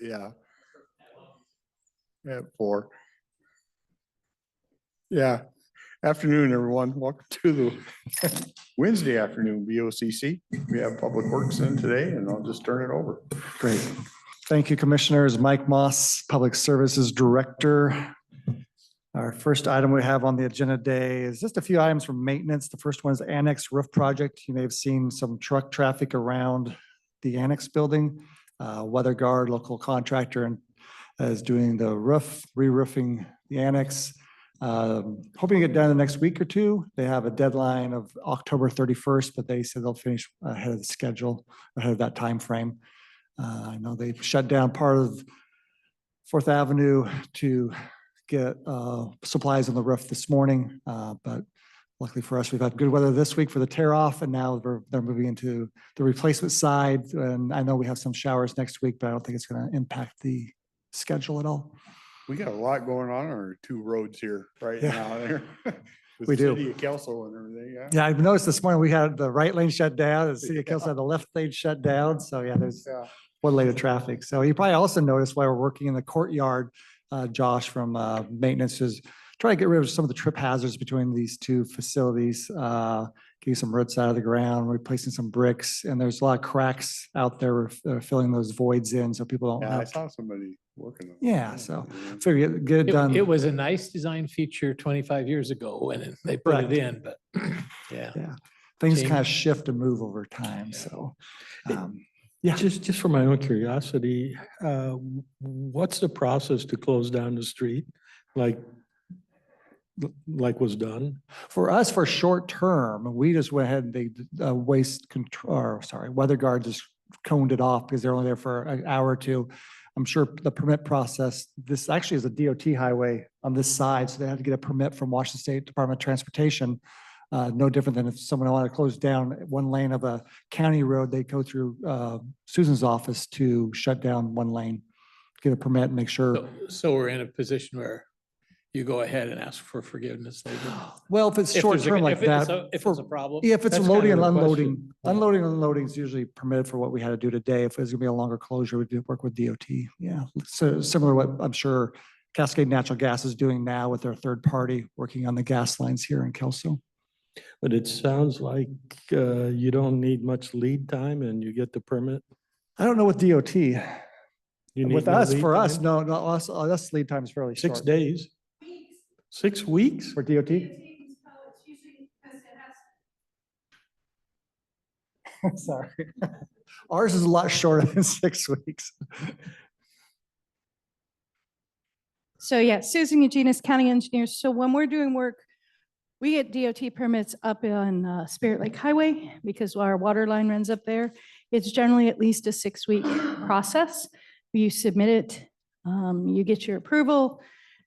Yeah. At 4. Yeah. Afternoon, everyone. Welcome to the Wednesday afternoon BOCC. We have Public Works in today, and I'll just turn it over. Great. Thank you, Commissioners. Mike Moss, Public Services Director. Our first item we have on the agenda today is just a few items from maintenance. The first one is Annex Roof Project. You may have seen some truck traffic around the Annex building. Weather Guard, local contractor, and is doing the roof, re-roofing the Annex. Hoping to get done the next week or two. They have a deadline of October 31st, but they said they'll finish ahead of the schedule, ahead of that time frame. I know they shut down part of 4th Avenue to get supplies on the roof this morning, but luckily for us, we've had good weather this week for the tear off, and now they're moving into the replacement side. And I know we have some showers next week, but I don't think it's going to impact the schedule at all. We got a lot going on our 2 roads here right Yeah. now. There. With We the do. City of Kelso and everything. Yeah. Yeah, I've noticed this morning we had the right lane shut down, the city of Kelso had the left lane shut down. So yeah, there's Yeah. one lane of traffic. So you probably also noticed while we're working in the courtyard, Josh from maintenance is trying to get rid of some of the trip hazards between these 2 facilities, getting some roots out of the ground, replacing some bricks, and there's a lot of cracks out there filling those voids in so people don't Yeah, I have. saw somebody working on it. Yeah, so figure get it done. It was a nice design feature 25 years ago when they put Correct. it in, but yeah. Yeah, things kind of Change. shift and move over time. So, yeah. Just for my own curiosity, what's the process to close down the street? Like was done? For us, for short term, we just went ahead and they waste control, or sorry, weather guard just coned it off because they're only there for an hour or two. I'm sure the permit process, this actually is a DOT highway on this side, so they have to get a permit from Washington State Department of Transportation. No different than if someone wanted to close down one lane of a county road, they go through Susan's office to shut down one lane, get a permit and make sure. So we're in a position where you go ahead and ask for forgiveness later. Well, if it's If short there's a- term like if it's that. a- If for- it's a problem. If it's That's loading kind and of the unloading, question. unloading and unloading is usually permitted for what we had to do today. If it's gonna be a longer closure, we do work with DOT. Yeah, so similar to what I'm sure Cascade Natural Gas is doing now with their third party working on the gas lines here in Kelso. But it sounds like you don't need much lead time and you get the permit. I don't know with DOT. You need With no us, lead for us, time? no, no, us lead time is fairly short. 6 days? 6 weeks? For DOT? Sorry. Ours is a lot shorter than 6 weeks. So yeah, Susan Eugenius, County Engineer. So when we're doing work, we get DOT permits up on Spirit Lake Highway because our water line runs up there. It's generally at least a 6-week process. You submit it, you get your approval,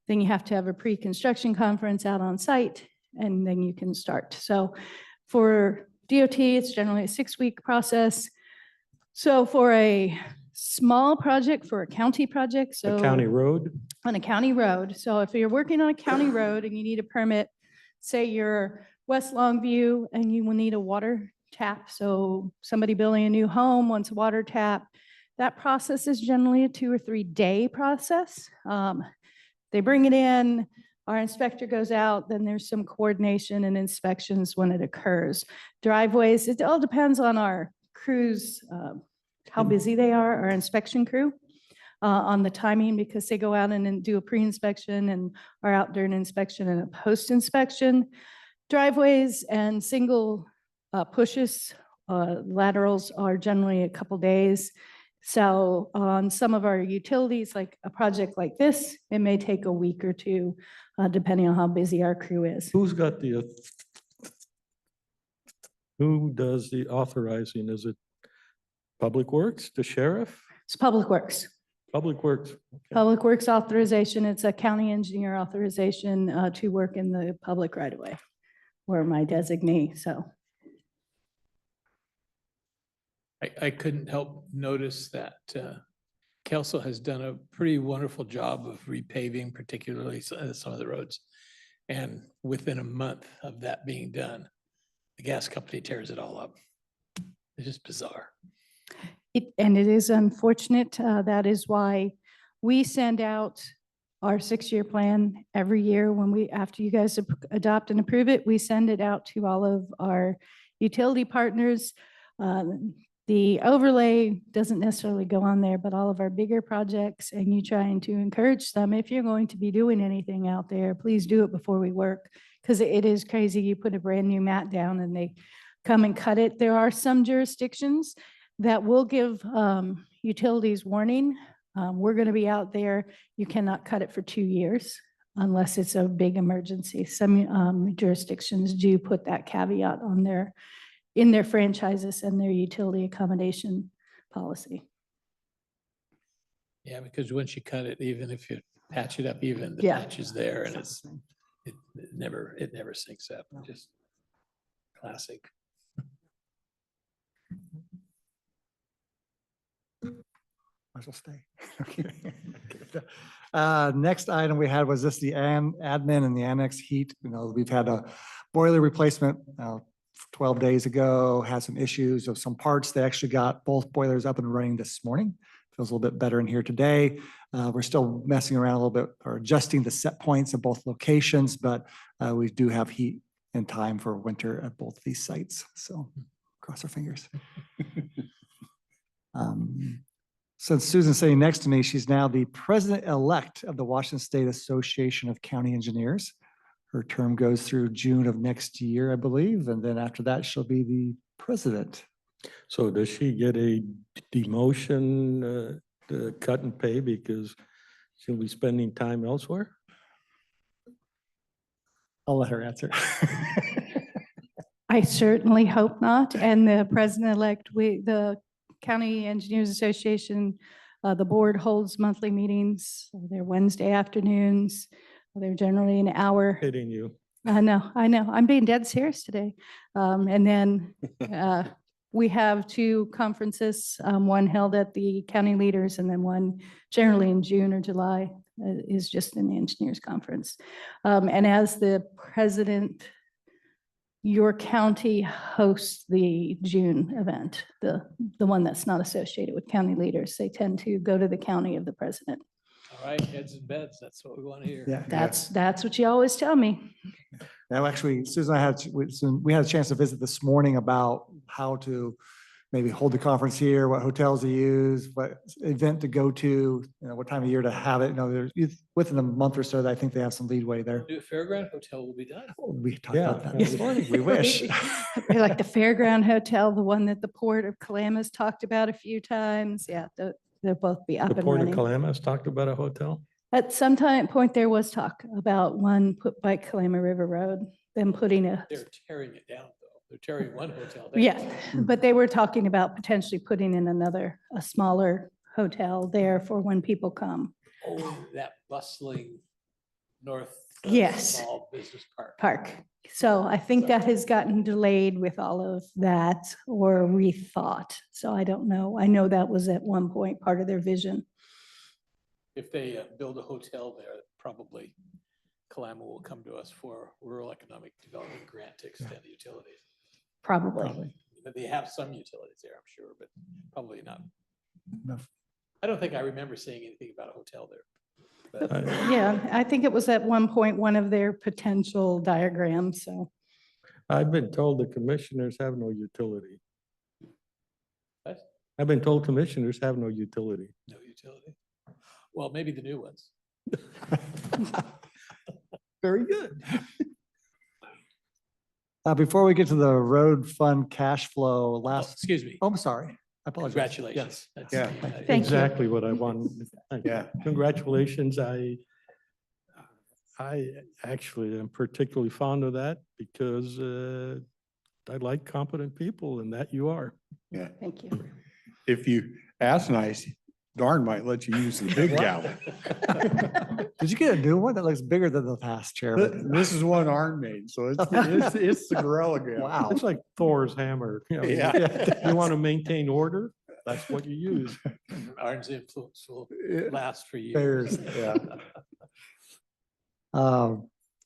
then you have to have a pre-construction conference out on site, and then you can start. So for DOT, it's generally a 6-week process. So for a small project, for a county project, so. A county road? On a county road. So if you're working on a county road and you need a permit, say you're West Longview and you will need a water tap. So somebody building a new home wants a water tap. That process is generally a 2 or 3 day process. They bring it in, our inspector goes out, then there's some coordination and inspections when it occurs. Driveways, it all depends on our crews, how busy they are, our inspection crew. On the timing, because they go out and then do a pre-inspection and are out during inspection and a post-inspection. Driveways and single pushes, laterals are generally a couple days. So on some of our utilities, like a project like this, it may take a week or 2, depending on how busy our crew is. Who's got the, who does the authorizing? Is it Public Works, the sheriff? It's Public Works. Public Works. Okay. Public Works authorization, it's a county engineer authorization to work in the public right of way. Or my designee, so. I couldn't help notice that Kelso has done a pretty wonderful job of repaving, particularly some of the roads. And within a month of that being done, the gas company tears it all up. It's just bizarre. And it is unfortunate. That is why we send out our 6-year plan every year after you guys adopt and approve it, we send it out to all of our utility partners. The overlay doesn't necessarily go on there, but all of our bigger projects, and you trying to encourage them, if you're going to be doing anything out there, please do it before we work. Because it is crazy. You put a brand new mat down and they come and cut it. There are some jurisdictions that will give utilities warning. We're going to be out there. You cannot cut it for 2 years unless it's a big emergency. Some jurisdictions do put that caveat on in their franchises and their utility accommodation policy. Yeah, because once you cut it, even if you patch it up, even the Yeah. patch is there and it never syncs up. Just classic. Might as well stay. Next item we had was just the admin and the annex heat. You know, we've had a boiler replacement 12 days ago, had some issues of some parts. They actually got both boilers up and running this morning. Feels a little bit better in here today. We're still messing around a little bit or adjusting the set points of both locations, but we do have heat in time for winter at both these sites. So cross our fingers. Since Susan's sitting next to me, she's now the president-elect of the Washington State Association of County Engineers. Her term goes through June of next year, I believe, and then after that, she'll be the president. So does she get a demotion, cut in pay because she'll be spending time elsewhere? I'll let her answer. I certainly hope not. And the president-elect, the County Engineers Association, the board holds monthly meetings. They're Wednesday afternoons. They're generally an hour. Hitting you. I know. I'm being dead serious today. And then we have 2 conferences, one held at the county leaders and then one generally in June or July is just an engineers conference. And as the president, your county hosts the June event, the one that's not associated with county leaders. They tend to go to the county of the president. All right, heads and beds. That's what we want to hear. Yeah. That's what you always tell me. Now, actually, Susan, we had a chance to visit this morning about how to maybe hold the conference here, what hotels to use, what event to go to, you know, what time of year to have it. You know, there's within a month or so, I think they have some leadway there. New Fairground Hotel will be done. We talked Yeah. about that this morning. We wish. They're like the Fairground Hotel, the one that the Port of Klamath talked about a few times. Yeah, they'll both be up The and Port of running. Klamath talked about a hotel? At some point, there was talk about one put by Kalama River Road, them putting a, They're tearing it down, though. They're tearing one hotel down. yeah, but they were talking about potentially putting in a smaller hotel there for when people come. Oh, that bustling north. Yes. Small business Park. So I think that has gotten delayed with all of that or rethought. So I don't know. I know that was at one point part of their vision. If they build a hotel there, probably Kalama will come to us for rural economic development grant to extend the utilities. Probably. But they have some utilities there, I'm sure, but probably not. Enough. I don't think I remember seeing anything about a hotel there. But Yeah, I think it was at one point, one of their potential diagrams. So I've been told the commissioners have no utility. What? I've been told commissioners have no utility. no utility. Well, maybe the new ones. Very good. Before we get to the road fund cash flow Oh, last, excuse me. oh, I'm sorry. I apologize. Congratulations. That's- Yeah. Thank you. Exactly what I wanted. Thank you. Yeah. Congratulations. I actually am particularly fond of that because I like competent people and that you are. Yeah. thank you. If you ask nice, Darn might let you use the big gavel. Did you get a new one that looks bigger than the past, Chairman? This is one Arn made, so it's the gorilla gavel. Wow. It's like Thor's hammer. You know, Yeah. You want to maintain order, that's what you use. Arn's influence will Yeah. last for years. Bears. Yeah.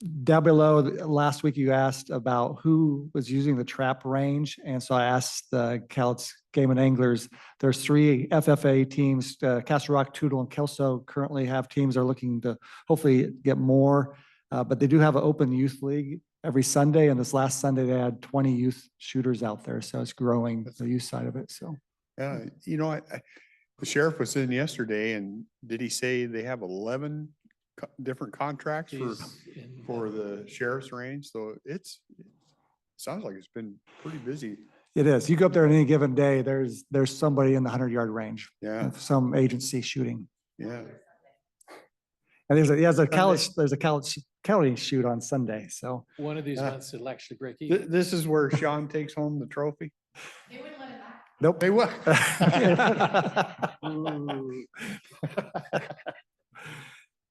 Down below, last week you asked about who was using the trap range. And so I asked the Cowlitz Game and Anglers, there's 3 FFA teams, Castle Rock, Toodle, and Kelso currently have teams. Are looking to hopefully get more. But they do have an open youth league every Sunday. And this last Sunday, they had 20 youth shooters out there. So it's growing, the youth side of it. So Yeah, you know, the sheriff was in yesterday and did he say they have 11 different contracts He's in, for the sheriff's range? So sounds like it's been pretty busy. it is. You go up there on any given day, there's somebody in the 100-yard range Yeah, of some agency shooting. yeah. And there's a Cowlitz County shoot on Sunday. So one of these Yeah. months it'll actually break even. This is where Sean takes home the trophy. nope. They will.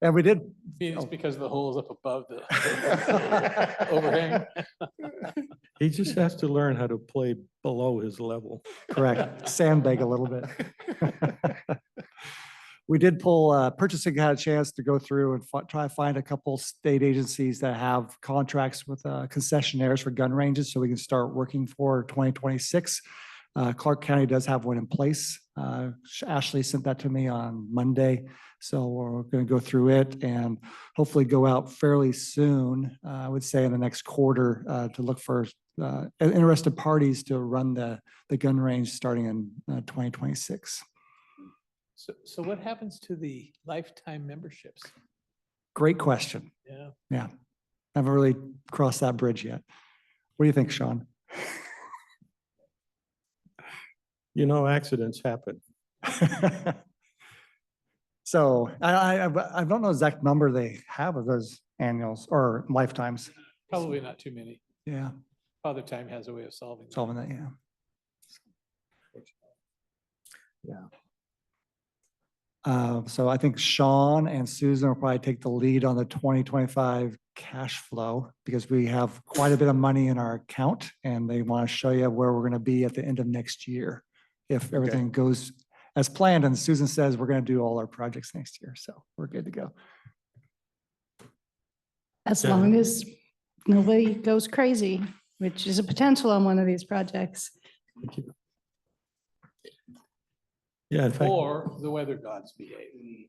And we did, It's because the hole's up above the overhang. He just has to learn how to play below his level. correct, sandbag a little bit. We did pull, purchasing had a chance to go through and try to find a couple state agencies that have contracts with concessionaires for gun ranges so we can start working for 2026. Clark County does have one in place. Ashley sent that to me on Monday. So we're going to go through it and hopefully go out fairly soon, I would say in the next quarter, to look for interested parties to run the gun range starting in 2026. So what happens to the lifetime memberships? Great question. Yeah. Yeah. I haven't really crossed that bridge yet. What do you think, Sean? You know, accidents happen. So I don't know exact number they have of those annuals or lifetimes. Probably not too many. Yeah, Father Time has a way of solving that. solving that, yeah. So I think Sean and Susan will probably take the lead on the 2025 cash flow because we have quite a bit of money in our account and they want to show you where we're going to be at the end of next year. If everything goes as planned, and Susan says we're going to do all our projects next year, so we're good to go. As Yeah. long as nobody goes crazy, which is a potential on one of these projects. Yeah, in fact, Or the weather gods behave.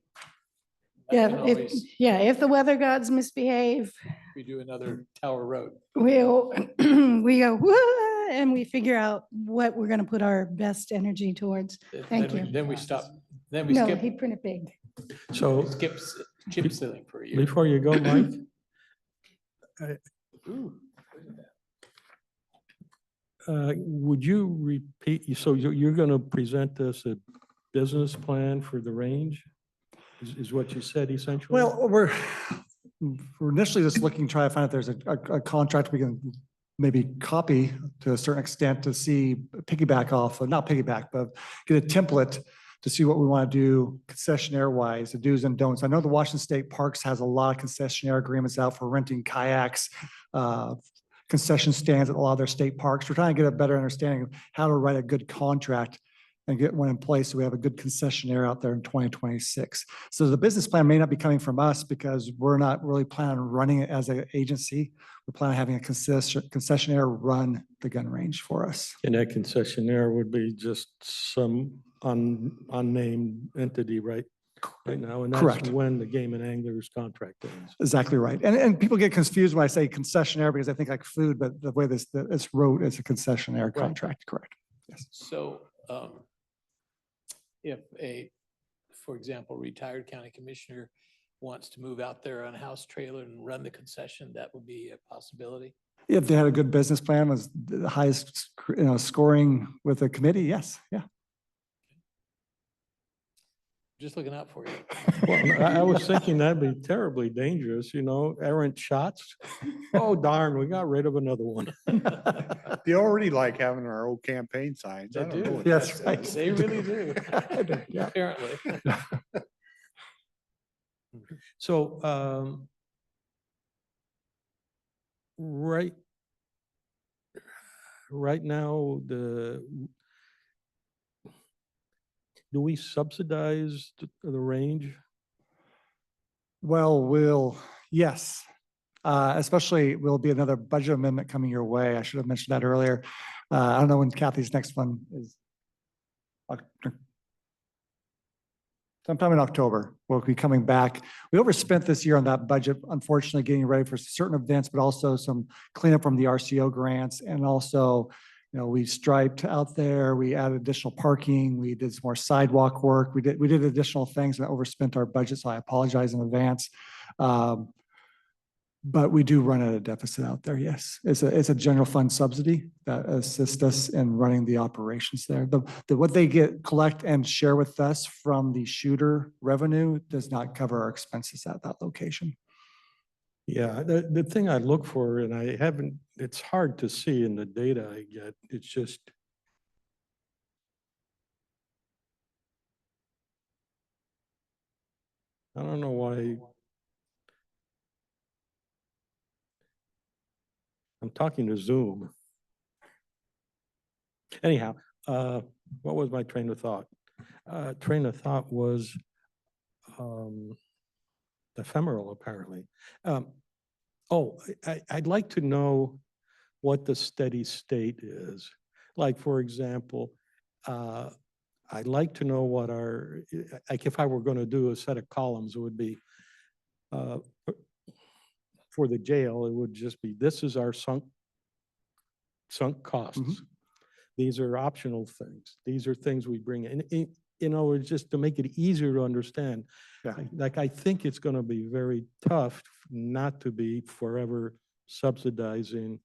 That Yeah, can if, always- if the weather gods misbehave, We do another Tower Road. we'll, we go, "Wah," and we figure out what we're gonna put our best energy towards. Thank Then we- you. Then we stop, then we No, skip, he printed big. so skip chip sealing for a year. before you go, Mike, Ooh. would you repeat, so you're going to present us a business plan for the range? Is what you said essentially? Well, we're initially just looking, try to find if there's a contract we can maybe copy to a certain extent to see, piggyback off, not piggyback, but get a template to see what we want to do concessionaire wise, the do's and don'ts. I know the Washington State Parks has a lot of concessionaire agreements out for renting kayaks, concession stands at a lot of their state parks. We're trying to get a better understanding of how to write a good contract and get one in place so we have a good concessionaire out there in 2026. So the business plan may not be coming from us because we're not really planning on running it as an agency. We're planning on having a concessionaire run the gun range for us. And that concessionaire would be just some unnamed entity right now, and Correct. that's when the Game and Anglers contract ends. Exactly right. And people get confused when I say concessionaire because I think like food, but the way it's wrote, it's a concessionaire contract, correct? Yes. So if for example, retired county commissioner wants to move out there on a house trailer and run the concession, that would be a possibility? If they had a good business plan, was the highest, scoring with the committee, yes, yeah. Just looking out for you. Well, I was thinking that'd be terribly dangerous, errant shots. Oh darn, we got rid of another one. They already like having our old campaign signs. I They don't know do. what Yes, that's- right. They really do, Yeah. apparently. So, right now, do we subsidize the range? Well, yes. Especially will be another budget amendment coming your way. I should have mentioned that earlier. I don't know when Kathy's next one is. Sometime in October, we'll be coming back. We overspent this year on that budget, unfortunately, getting ready for certain events, but also some cleanup from the RCO grants. And also, we striped out there, we added additional parking, we did some more sidewalk work. We did additional things and overspent our budget, so I apologize in advance. But we do run at a deficit out there, yes. It's a general fund subsidy that assists us in running the operations there. What they collect and share with us from the shooter revenue does not cover our expenses at that location. Yeah, the thing I look for, and I haven't, it's hard to see in the data I get, it's just, I don't know why. I'm talking to Zoom. Anyhow, what was my train of thought? Train of thought was ephemeral, apparently. I'd like to know what the steady state is. Like, for example, I'd like to know what like if I were going to do a set of columns, it would be for the jail, it would just be, this is our sunk costs. Mhm. These are optional things. These are things we bring in. It's just to make it easier to understand. Yeah. Like, I think it's going to be very tough not to be forever subsidizing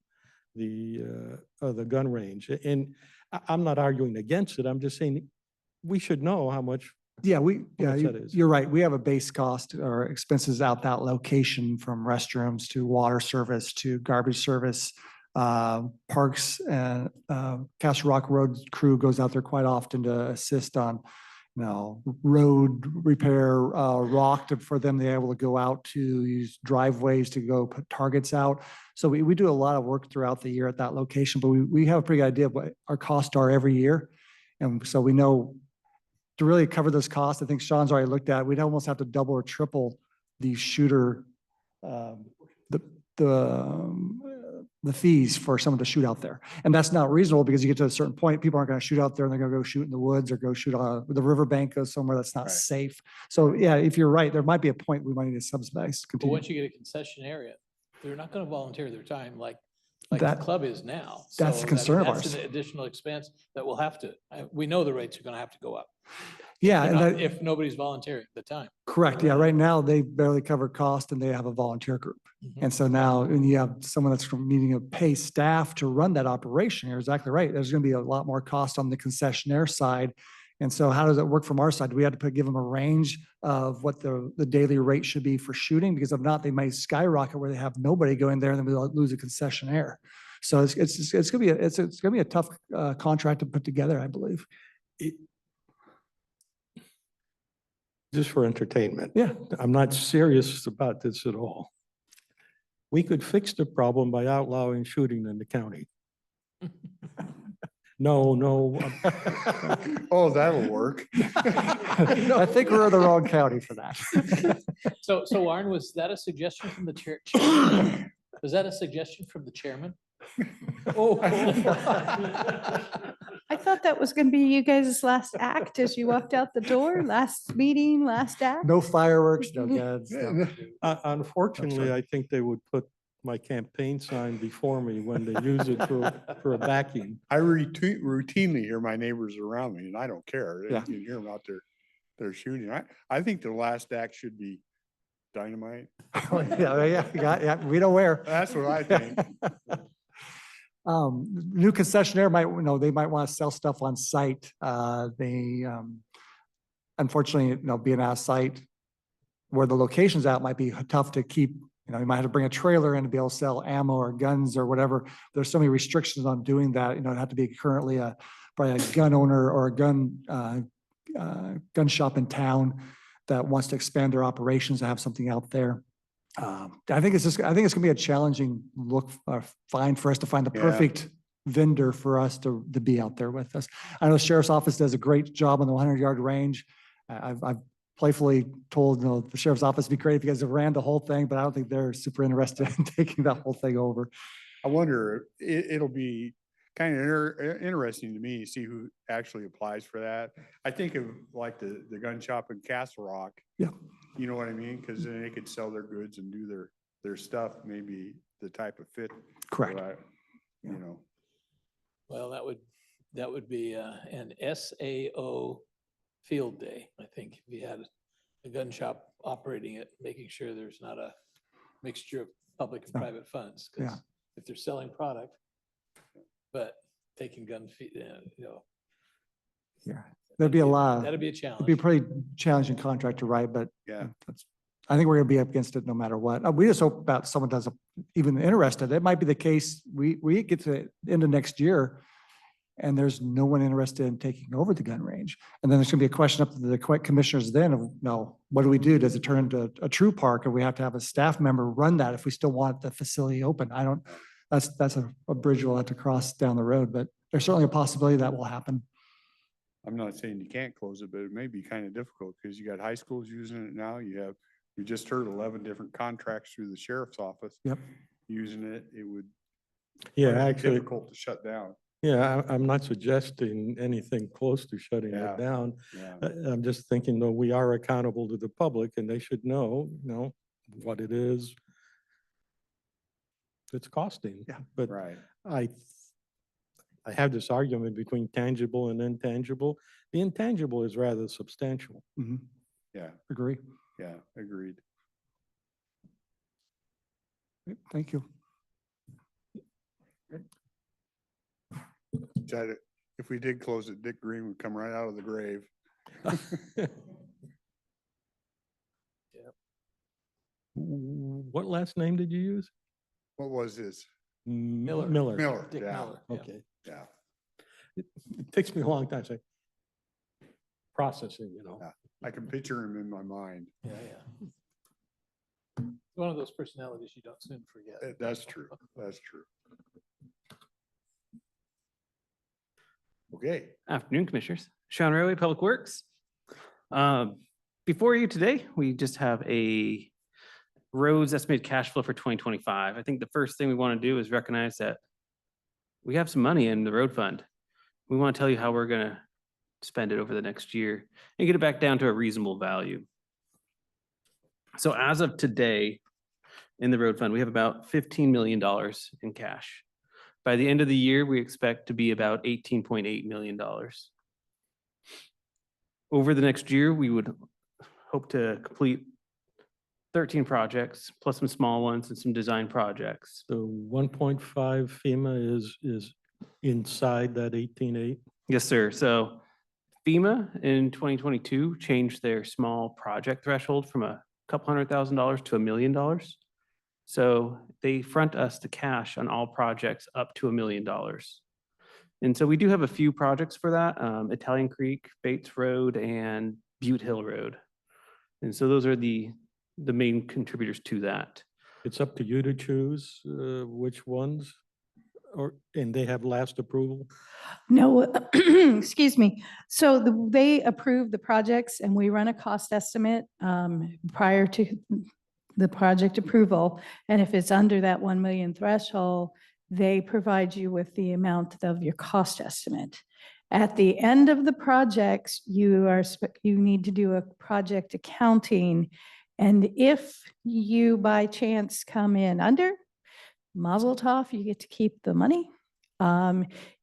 the gun range. And I'm not arguing against it. I'm just saying we should know how much. Yeah, much that is. you're right. We have a base cost or expenses out that location, from restrooms to water service to garbage service. Parks and Castle Rock Road crew goes out there quite often to assist on, road repair, for them to be able to go out to use driveways to go put targets out. So we do a lot of work throughout the year at that location, but we have a pretty good idea of what our costs are every year. And so we know to really cover those costs, I think Sean's already looked at, we'd almost have to double or triple the shooter, the fees for someone to shoot out there. And that's not reasonable, because you get to a certain point, people aren't going to shoot out there and they're going to go shoot in the woods or go shoot on the riverbank, go somewhere that's not Right. safe. So yeah, if you're right, there might be a point we might need to subsidize. But Continue. once you get a concession area, they're not going to volunteer their time like the That- club is now. that's So, a I mean, concern of that's ours. an additional expense that we'll have to, we know the rates are going to have to go up. Yeah, They're and not- that, If nobody's volunteering the time. correct. Yeah, right now they barely cover cost and they have a volunteer group. Mhm. And so now, and you have someone that's needing to pay staff to run that operation. You're exactly right. There's going to be a lot more cost on the concessionaire side. And so how does it work from our side? Do we have to give them a range of what the daily rate should be for shooting? Because if not, they might skyrocket where they have nobody going there and then we lose a concessionaire. So it's going to be a tough contract to put together, I believe. Just for entertainment. Yeah. I'm not serious about this at all. We could fix the problem by outlawing shooting in the county. No. Oh, that'll work. I think we're in the wrong county for that. So Warren, was that a suggestion from the chairman? Was that a suggestion from the chairman? Oh. I thought that was going to be you guys' last act as you walked out the door, last meeting, last act. No fireworks, no guns. no- Unfortunately, I think they would put my campaign sign before me when they use it for a backing. I routinely hear my neighbors around me and I don't care. Yeah. You hear them out there, they're shooting. I think the last act should be dynamite. Yeah, we don't wear. That's what I think. New concessionaire might, they might want to sell stuff on site. They, unfortunately, being out of site where the location's at might be tough to keep. You might have to bring a trailer in to be able to sell ammo or guns or whatever. There's so many restrictions on doing that. It'd have to be currently probably a gun owner or a gun shop in town that wants to expand their operations to have something out there. I think it's gonna be a challenging find for us to find the Yeah. perfect vendor for us to be out there with us. I know the sheriff's office does a great job on the 100-yard range. I've playfully told, the sheriff's office, it'd be great if you guys have ran the whole thing, but I don't think they're super interested in taking that whole thing over. I wonder, it'll be kind of interesting to me to see who actually applies for that. I think of like the gun shop in Castle Rock. Yeah. You know what I mean? Because then they could sell their goods and do their stuff, maybe the type of fit. Correct. that, You know, Well, that would be an SAO field day, I think, if you had a gun shop operating it, making sure there's not a mixture of public and Yeah. private funds. Yeah. Because if they're selling product, but taking gun fee, Yeah. There'd be a lot. That'd be a It'd challenge. be a pretty challenging contract to write, but yeah. that's, I think we're gonna be up against it no matter what. We just hope about someone does even interested. It might be the case, we get to the end of next year and there's no one interested in taking over the gun range. And then there's gonna be a question up to the commissioners then of, no, what do we do? Does it turn into a true park? Or we have to have a staff member run that if we still want the facility open? That's a bridge we'll have to cross down the road, but there's certainly a possibility that will happen. I'm not saying you can't close it, but it may be kind of difficult because you got high schools using it now. We just heard 11 different contracts through the sheriff's office. Yep. Using it. It would. Yeah, probably be actually, Difficult to shut down. yeah, I'm not suggesting anything close to shutting Yeah. it down. Yeah. I'm just thinking, though, we are accountable to the public and they should know, what it is it's costing. Yeah. But Right. I have this argument between tangible and intangible. The intangible is rather substantial. Mhm. Yeah. Agree. Yeah. Agreed. Thank you. If we did close it, Dick Green would come right out of the grave. What last name did you use? What was his? Miller. Miller. Miller. Dick Yeah. Miller. Yeah. Okay. Yeah. It takes me a long time to say processing, Yeah. I can picture him in my mind. Yeah, yeah. One of those personalities you don't soon forget. That's true. That's true. Okay. Afternoon, Commissioners. Sean Railway, Public Works. Before you today, we just have a roads estimated cash flow for 2025. I think the first thing we want to do is recognize that we have some money in the road fund. We want to tell you how we're going to spend it over the next year and get it back down to a reasonable value. So as of today, in the road fund, we have about $15 million in cash. By the end of the year, we expect to be about $18.8 million. Over the next year, we would hope to complete 13 projects, plus some small ones and some design projects. So 1.5 FEMA is inside that 18.8. Yes, sir. So FEMA in 2022 changed their small project threshold from a couple $100,000 to $1 million. So they front us the cash on all projects up to $1 million. And so we do have a few projects for that, Italian Creek, Bates Road, and Butte Hill Road. And so those are the main contributors to that. It's up to you to choose which ones, and they have last approval. No, excuse me. So they approve the projects and we run a cost estimate prior to the project approval. And if it's under that 1 million threshold, they provide you with the amount of your cost estimate. At the end of the projects, you need to do a project accounting. And if you by chance come in under, mazel tov, you get to keep the money.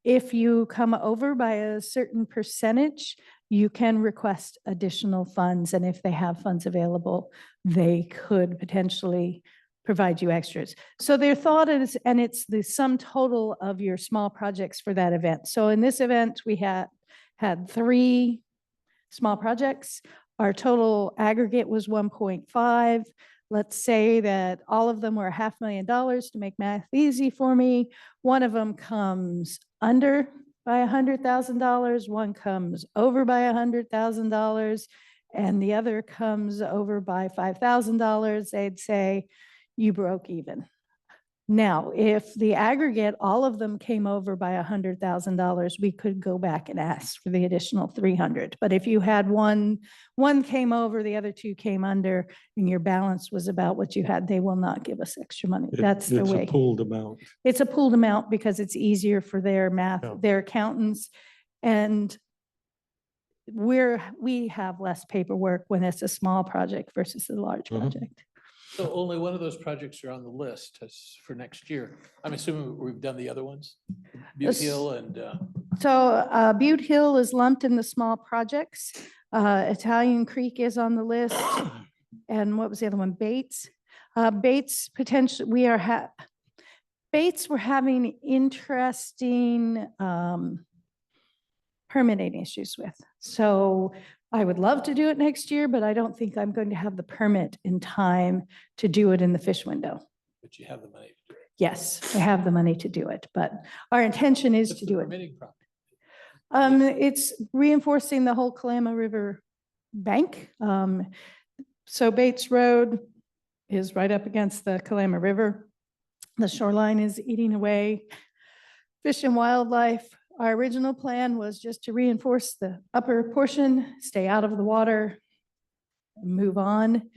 If you come over by a certain percentage, you can request additional funds. And if they have funds available, they could potentially provide you extras. So their thought is, and it's the sum total of your small projects for that event. So in this event, we had 3 small projects. Our total aggregate was 1.5. Let's say that all of them were $500,000 to make math easy for me. One of them comes under by $100,000, one comes over by $100,000, and the other comes over by $5,000. They'd say, you broke even. Now, if the aggregate, all of them came over by $100,000, we could go back and ask for the additional 300. But if you had one came over, the other two came under, and your balance was about what you had, they will not give us extra money. That's the It's a way. pooled amount. It's a pooled amount because it's easier for their math, Yeah. their accountants. And we have less paperwork when it's a small project versus a large Mhm. project. So only one of those projects are on the list for next year. I'm assuming we've done the other ones, Butte Yes. Hill and, So Butte Hill is lumped in the small projects. Italian Creek is on the list. And what was the other one? Bates. Bates potentially, Bates, we're having interesting permitting issues with. So I would love to do it next year, but I don't think I'm going to have the permit in time to do it in the fish window. but you have the money to do it. Yes, I have the money to do it, but our intention is What's to the do it. permitting problem? It's reinforcing the whole Kalama River bank. So Bates Road is right up against the Kalama River. The shoreline is eating away. Fish and Wildlife, our original plan was just to reinforce the upper portion, stay out of the water, move on.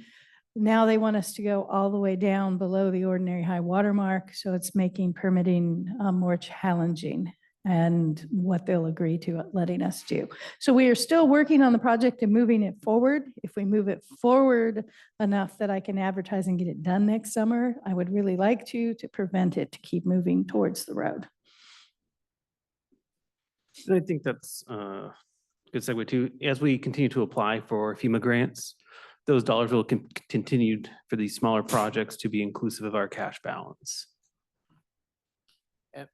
Now they want us to go all the way down below the ordinary high water mark, so it's making permitting more challenging and what they'll agree to letting us do. So we are still working on the project and moving it forward. If we move it forward enough that I can advertise and get it done next summer, I would really like to prevent it to keep moving towards the road. And I think that's a good segue too. As we continue to apply for FEMA grants, those dollars will continue for these smaller projects to be inclusive of our cash balance.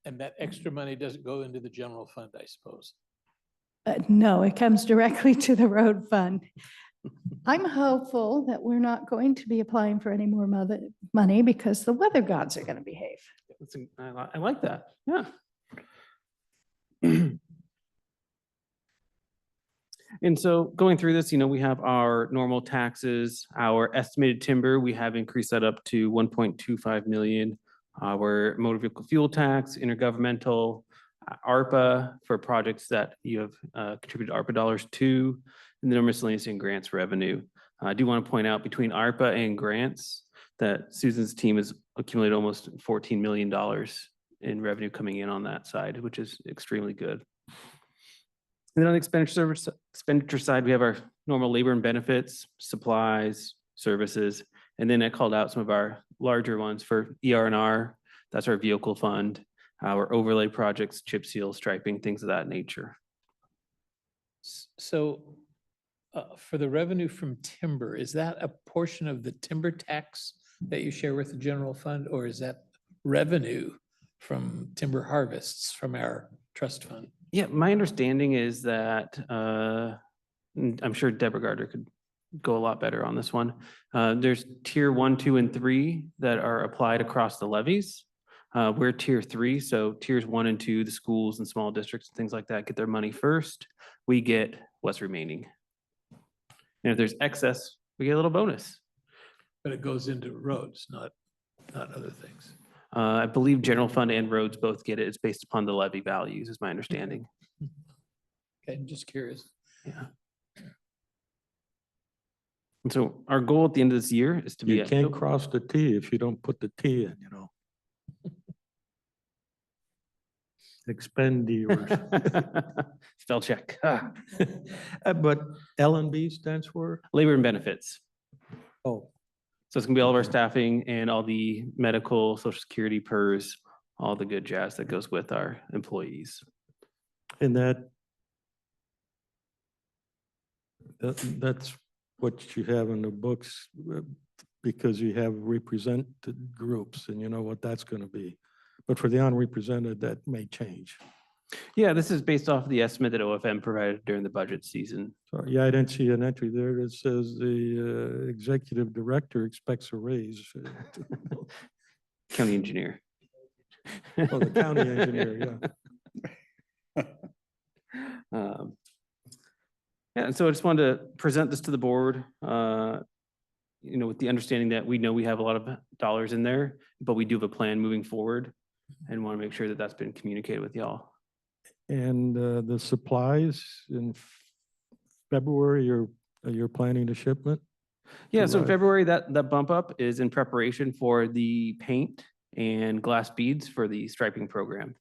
And that extra money doesn't go into the general fund, I suppose. No, it comes directly to the road fund. I'm hopeful that we're not going to be applying for any more money because the weather gods are going to behave. I like that, yeah. And so going through this, we have our normal taxes, our estimated timber, we have increased that up to 1.25 million. Our motor vehicle fuel tax, intergovernmental, ARPA for projects that you have contributed ARPA dollars to, and then miscellaneous and grants revenue. I do want to point out between ARPA and grants that Susan's team has accumulated almost $14 million in revenue coming in on that side, which is extremely good. And then on the expenditure side, we have our normal labor and benefits, supplies, services, and then I called out some of our larger ones for ER&R. That's our vehicle fund, our overlay projects, chip seal, striping, things of that nature. So for the revenue from timber, is that a portion of the timber tax that you share with the general fund, or is that revenue from timber harvests from our trust fund? Yeah, my understanding is that, I'm sure Deborah Gardner could go a lot better on this one. There's tier 1, 2, and 3 that are applied across the levies. We're tier 3, so tiers 1 and 2, the schools and small districts and things like that get their money first. We get what's remaining. And if there's excess, we get a little bonus. But it goes into roads, not other things. I believe general fund and roads both get it. It's based upon the levy values, is my understanding. Okay, I'm just curious. Yeah. And so our goal at the end of this year is to be. You at- can't cross the T if you don't put the T in, Expenditures. Spell check. But L&B stands for, Labor and benefits. oh, So it's gonna be all of our Okay. staffing and all the medical, social security, PERS, all the good jazz that goes with our employees. and that's what you have in the books because you have represented groups and you know what that's going to be. But for the unrepresented, that may change. Yeah, this is based off the estimate that OFM provided during the budget season. So, yeah, I didn't see an entry there that says the executive director expects a raise. County engineer. Well, the county engineer, yeah. Yeah, and so I just wanted to present this to the board. you know, with the understanding that we know we have a lot of dollars in there, but we do have a plan moving forward and want to make sure that that's been communicated with y'all. And the supplies in February, you're planning a shipment? Yeah, so in Right. February, that bump up is in preparation for the paint and glass beads for the striping program.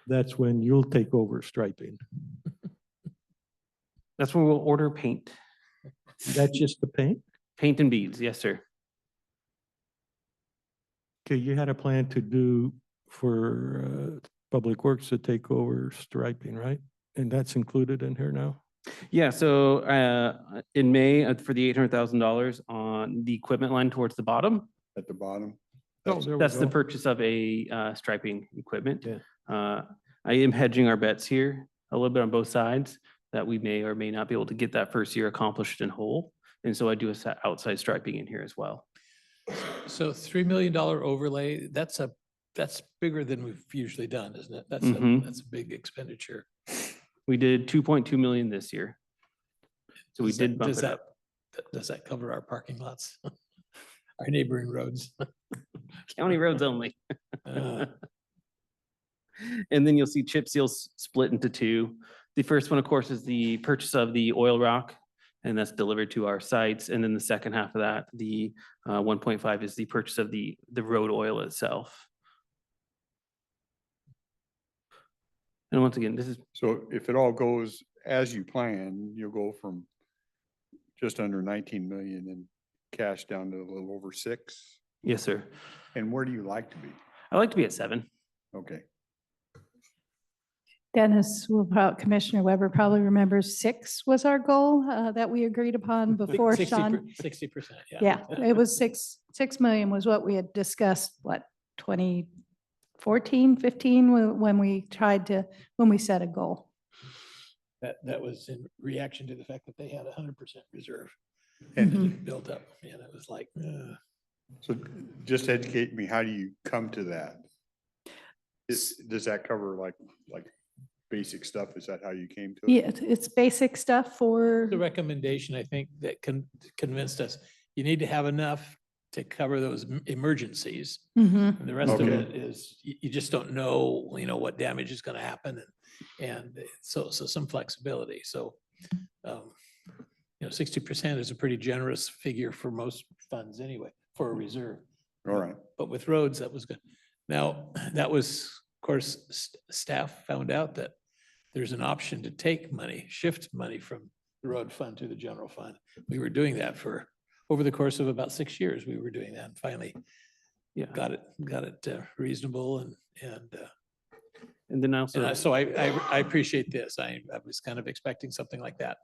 That's when you'll take over striping. That's when we'll order paint, That's just the paint? paint and beads. Yes, sir. Okay, you had a plan to do for Public Works to take over striping, right? And that's included in here now? Yeah, so in May, for the $800,000 on the equipment line towards the bottom, At the bottom. Oh, there we that's the go. purchase of a striping equipment. Yeah. I am hedging our bets here a little bit on both sides that we may or may not be able to get that first year accomplished in whole. And so I do a outside striping in here as well. So $3 million overlay, that's bigger than we've usually done, isn't it? Mhm. That's a big expenditure. We did 2.2 million this year. So we Does that- did bump does it that- up. Does that cover our parking lots? Our neighboring roads? County roads only. Uh, And then you'll see chip seals split into two. The first one, of course, is the purchase of the oil rock, and that's delivered to our sites. And then the second half of that, the 1.5 is the purchase of the road oil itself. And once again, this is, So if it all goes as you plan, you'll go from just under 19 million in cash down to a little over 6. yes, sir. And where do you like to be? I like to be at 7. Okay. Dennis, Commissioner Weber probably remembers 6 was our goal that we agreed upon before Sean. 60%, yeah. Yeah, it was 6 million was what we had discussed, what, 2014, 15, when we when we set a goal. That was in reaction to the fact that they had 100% reserve And built up. And it was like, so just educate me, how do you come to that? Does that cover like basic stuff? Is that how you came to it? Yeah, it's basic stuff for, the recommendation, I think, that convinced us, you need to have enough to cover those emergencies. Mhm. And the rest of Okay. it is, you just don't know, what damage is going to happen. And so some flexibility. So, 60% is a pretty generous figure for most funds anyway, for a reserve. All right. But with roads, that was good. Now, that was, of course, staff found out that there's an option to take money, shift money from the road fund to the general fund. We were doing that for, over the course of about 6 years, we were doing that and finally Yeah. got it reasonable and And then also, so I appreciate this. I was kind of expecting something like that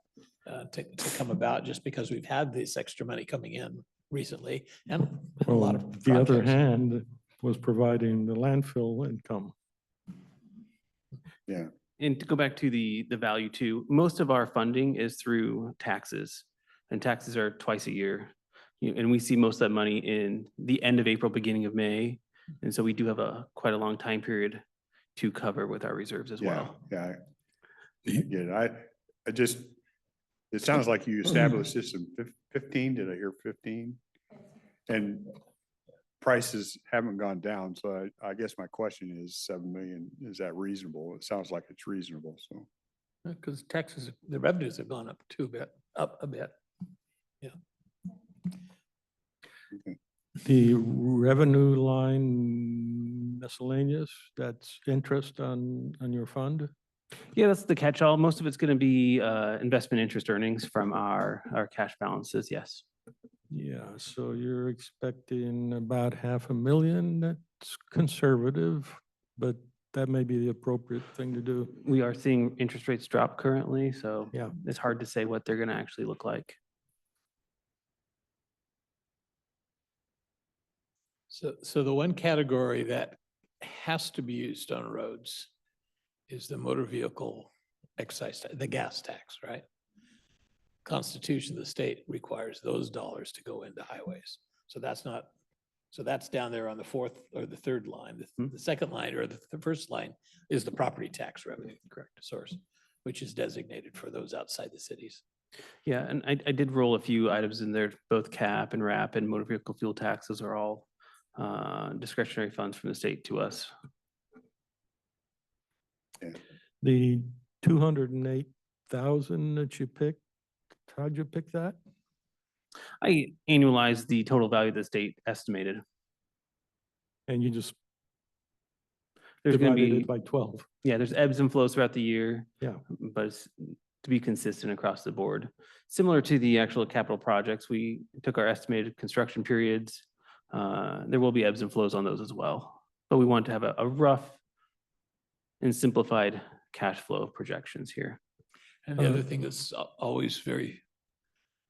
to come about just because we've had this extra money coming in recently and a lot Well, of the other projects. hand was providing the landfill income. Yeah. and to go back to the value too, most of our funding is through taxes. And taxes are twice a year. And we see most of that money in the end of April, beginning of May. And so we do have quite a long time period to cover with our reserves as Yeah, well. yeah. I get it. I just, it sounds like you established this in 15, did I hear 15? And prices haven't gone down, so I guess my question is 7 million, is that reasonable? It sounds like it's reasonable, so. Because taxes, the revenues have gone up up a bit. The revenue line miscellaneous, that's interest on your fund? Yeah, that's the catch-all. Most of it's going to be investment interest earnings from our cash balances, yes. Yeah, so you're expecting about 500,000. That's conservative, but that may be the appropriate thing to do. We are seeing interest rates drop currently, so Yeah. it's hard to say what they're going to actually look like. So the one category that has to be used on roads is the motor vehicle excise, the gas tax, right? Constitution of the state requires those dollars to go into highways. So that's down there on the fourth or the third line. The second line or the first line is the property tax revenue, correct, source, which is designated for those outside the cities. Yeah, and I did roll a few items in there, both CAP and RAP and motor vehicle fuel taxes are all discretionary funds from the state to us. The 208,000 that you picked, how'd you pick that? I annualized the total value the state estimated. And you just There's going to divided be, it by 12. yeah, there's ebbs and flows throughout the year. Yeah. But it's to be consistent across the board. Similar to the actual capital projects, we took our estimated construction periods. There will be ebbs and flows on those as well, but we want to have a rough and simplified cash flow projections here. And the other thing that's always very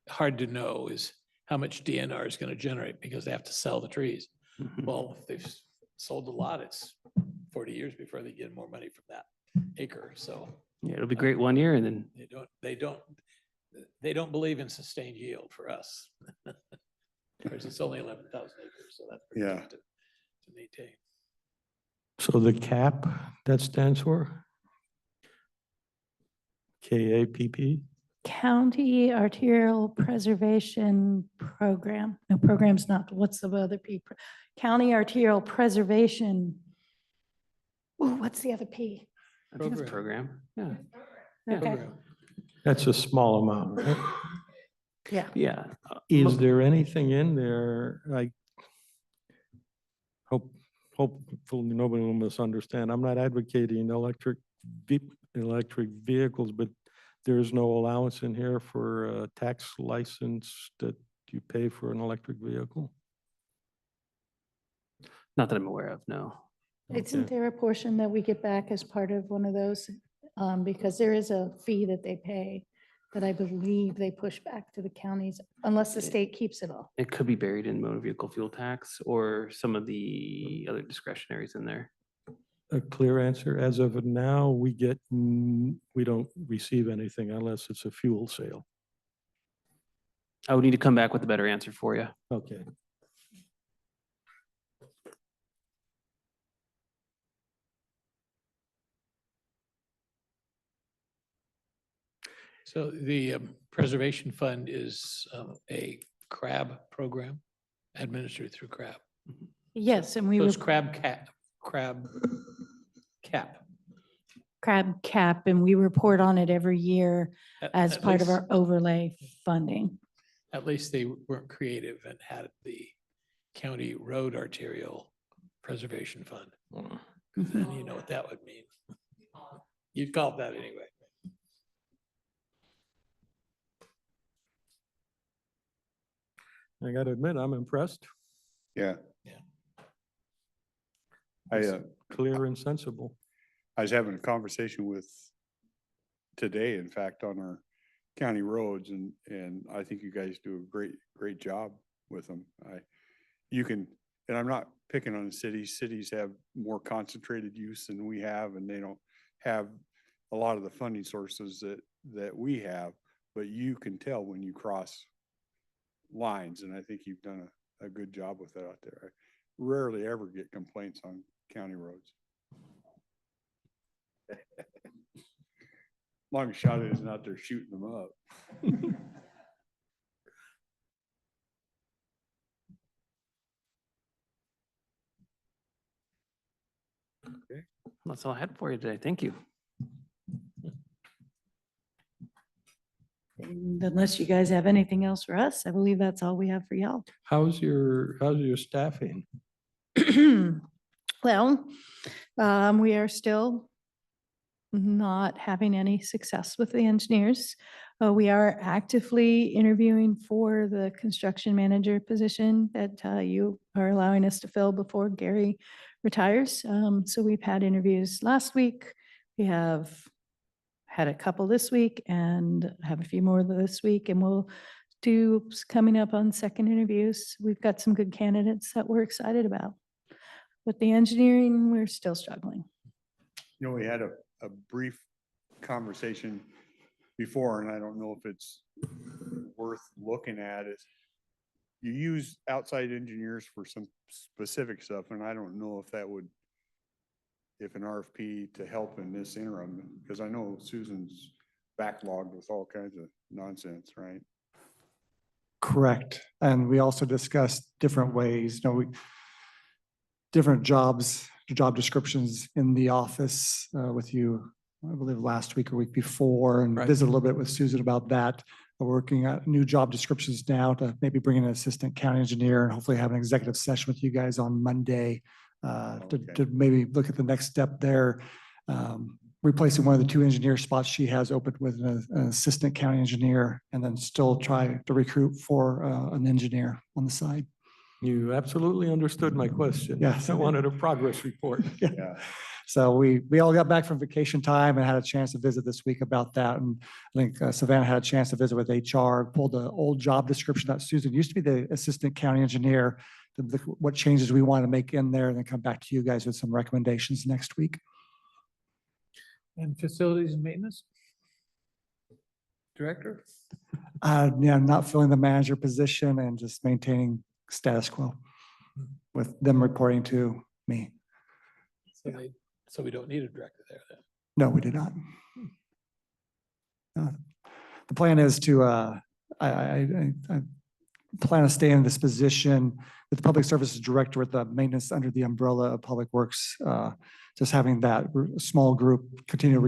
hard to know is how much DNR is going to generate because they have to sell the trees. Mhm. Well, if they've sold a lot, it's 40 years before they get more money from that acre. So Yeah, it'll be great one year and then they don't believe in sustained yield for us. Because it's only 11,000 acres, so that's pretty Yeah. tough to maintain. So the CAP, that stands for? KAPP? County Arterial Preservation Program. No, program's not, what's the other P? County Arterial Preservation. Ooh, what's the other P? I think it's program. Yeah, Okay, Program. That's a small amount, right? yeah. yeah. Is there anything in there, like, hopefully nobody will misunderstand. I'm not advocating electric vehicles, but there's no allowance in here for a tax license that you pay for an electric vehicle? Not that I'm aware of, no. Isn't Okay. there a portion that we get back as part of one of those? Because there is a fee that they pay that I believe they push back to the counties unless the state keeps it all. It could be buried in motor vehicle fuel tax or some of the other discretionaries in there. A clear answer, as of now, we don't receive anything unless it's a fuel sale. I would need to come back with a better answer for you. Okay. So the Preservation Fund is a CRAB program administered through CRAB. Yes, and we So were it's crab cap. crab cap and we report on it every year as At part of least- our overlay funding. At least they weren't creative and had the county road arterial preservation fund. 'Cause then you know what that would mean. You'd call it that anyway. I gotta admit, I'm impressed, Yeah. Yeah. I clear and sensible. was having a conversation with today, in fact, on our county roads and I think you guys do a great job with them. And I'm not picking on the cities. Cities have more concentrated use than we have and they don't have a lot of the funding sources that we have, but you can tell when you cross lines and I think you've done a good job with that out there. I rarely ever get complaints on county roads. Long shot isn't out there shooting them up. That's all I had for you today. Thank you. And unless you guys have anything else for us, I believe that's all we have for y'all. How's your staffing? Well, we are still not having any success with the engineers. We are actively interviewing for the construction manager position that you are allowing us to fill before Gary retires. So we've had interviews last week. We have had a couple this week and have a few more this week, and we'll do coming up on second interviews. We've got some good candidates that we're excited about. With the engineering, we're still struggling. You know, we had a brief conversation before, and I don't know if it's worth looking at is you use outside engineers for some specific stuff, and I don't know if that would, if an RFP to help in this interim, because I know Susan's backlogged with all kinds of nonsense, right? Correct. And we also discussed different ways, different jobs, job descriptions in the office with you, I believe last week or week before, and Right. visit a little bit with Susan about that. We're working at new job descriptions now to maybe bring in an assistant county engineer and hopefully have an executive session with you guys on Monday Okay. to maybe look at the next step there. Replacing one of the two engineer spots she has opened with an assistant county engineer, and then still try to recruit for an engineer on the side. You absolutely understood my question. Yes. I wanted a progress report. Yeah. So we all got back from vacation time and had a chance to visit this week about that. And I think Savannah had a chance to visit with HR, pulled the old job description that Susan used to be the assistant county engineer, to look at what changes we want to make in there, and then come back to you guys with some recommendations next week. And facilities and maintenance? Director? Yeah, I'm not filling the manager position and just maintaining status quo with them reporting to me. So we don't need a director there then? No, we do not. The plan is to, I plan to stay in this position with the Public Services Director with the maintenance under the umbrella of Public Works. Just having that small group continue to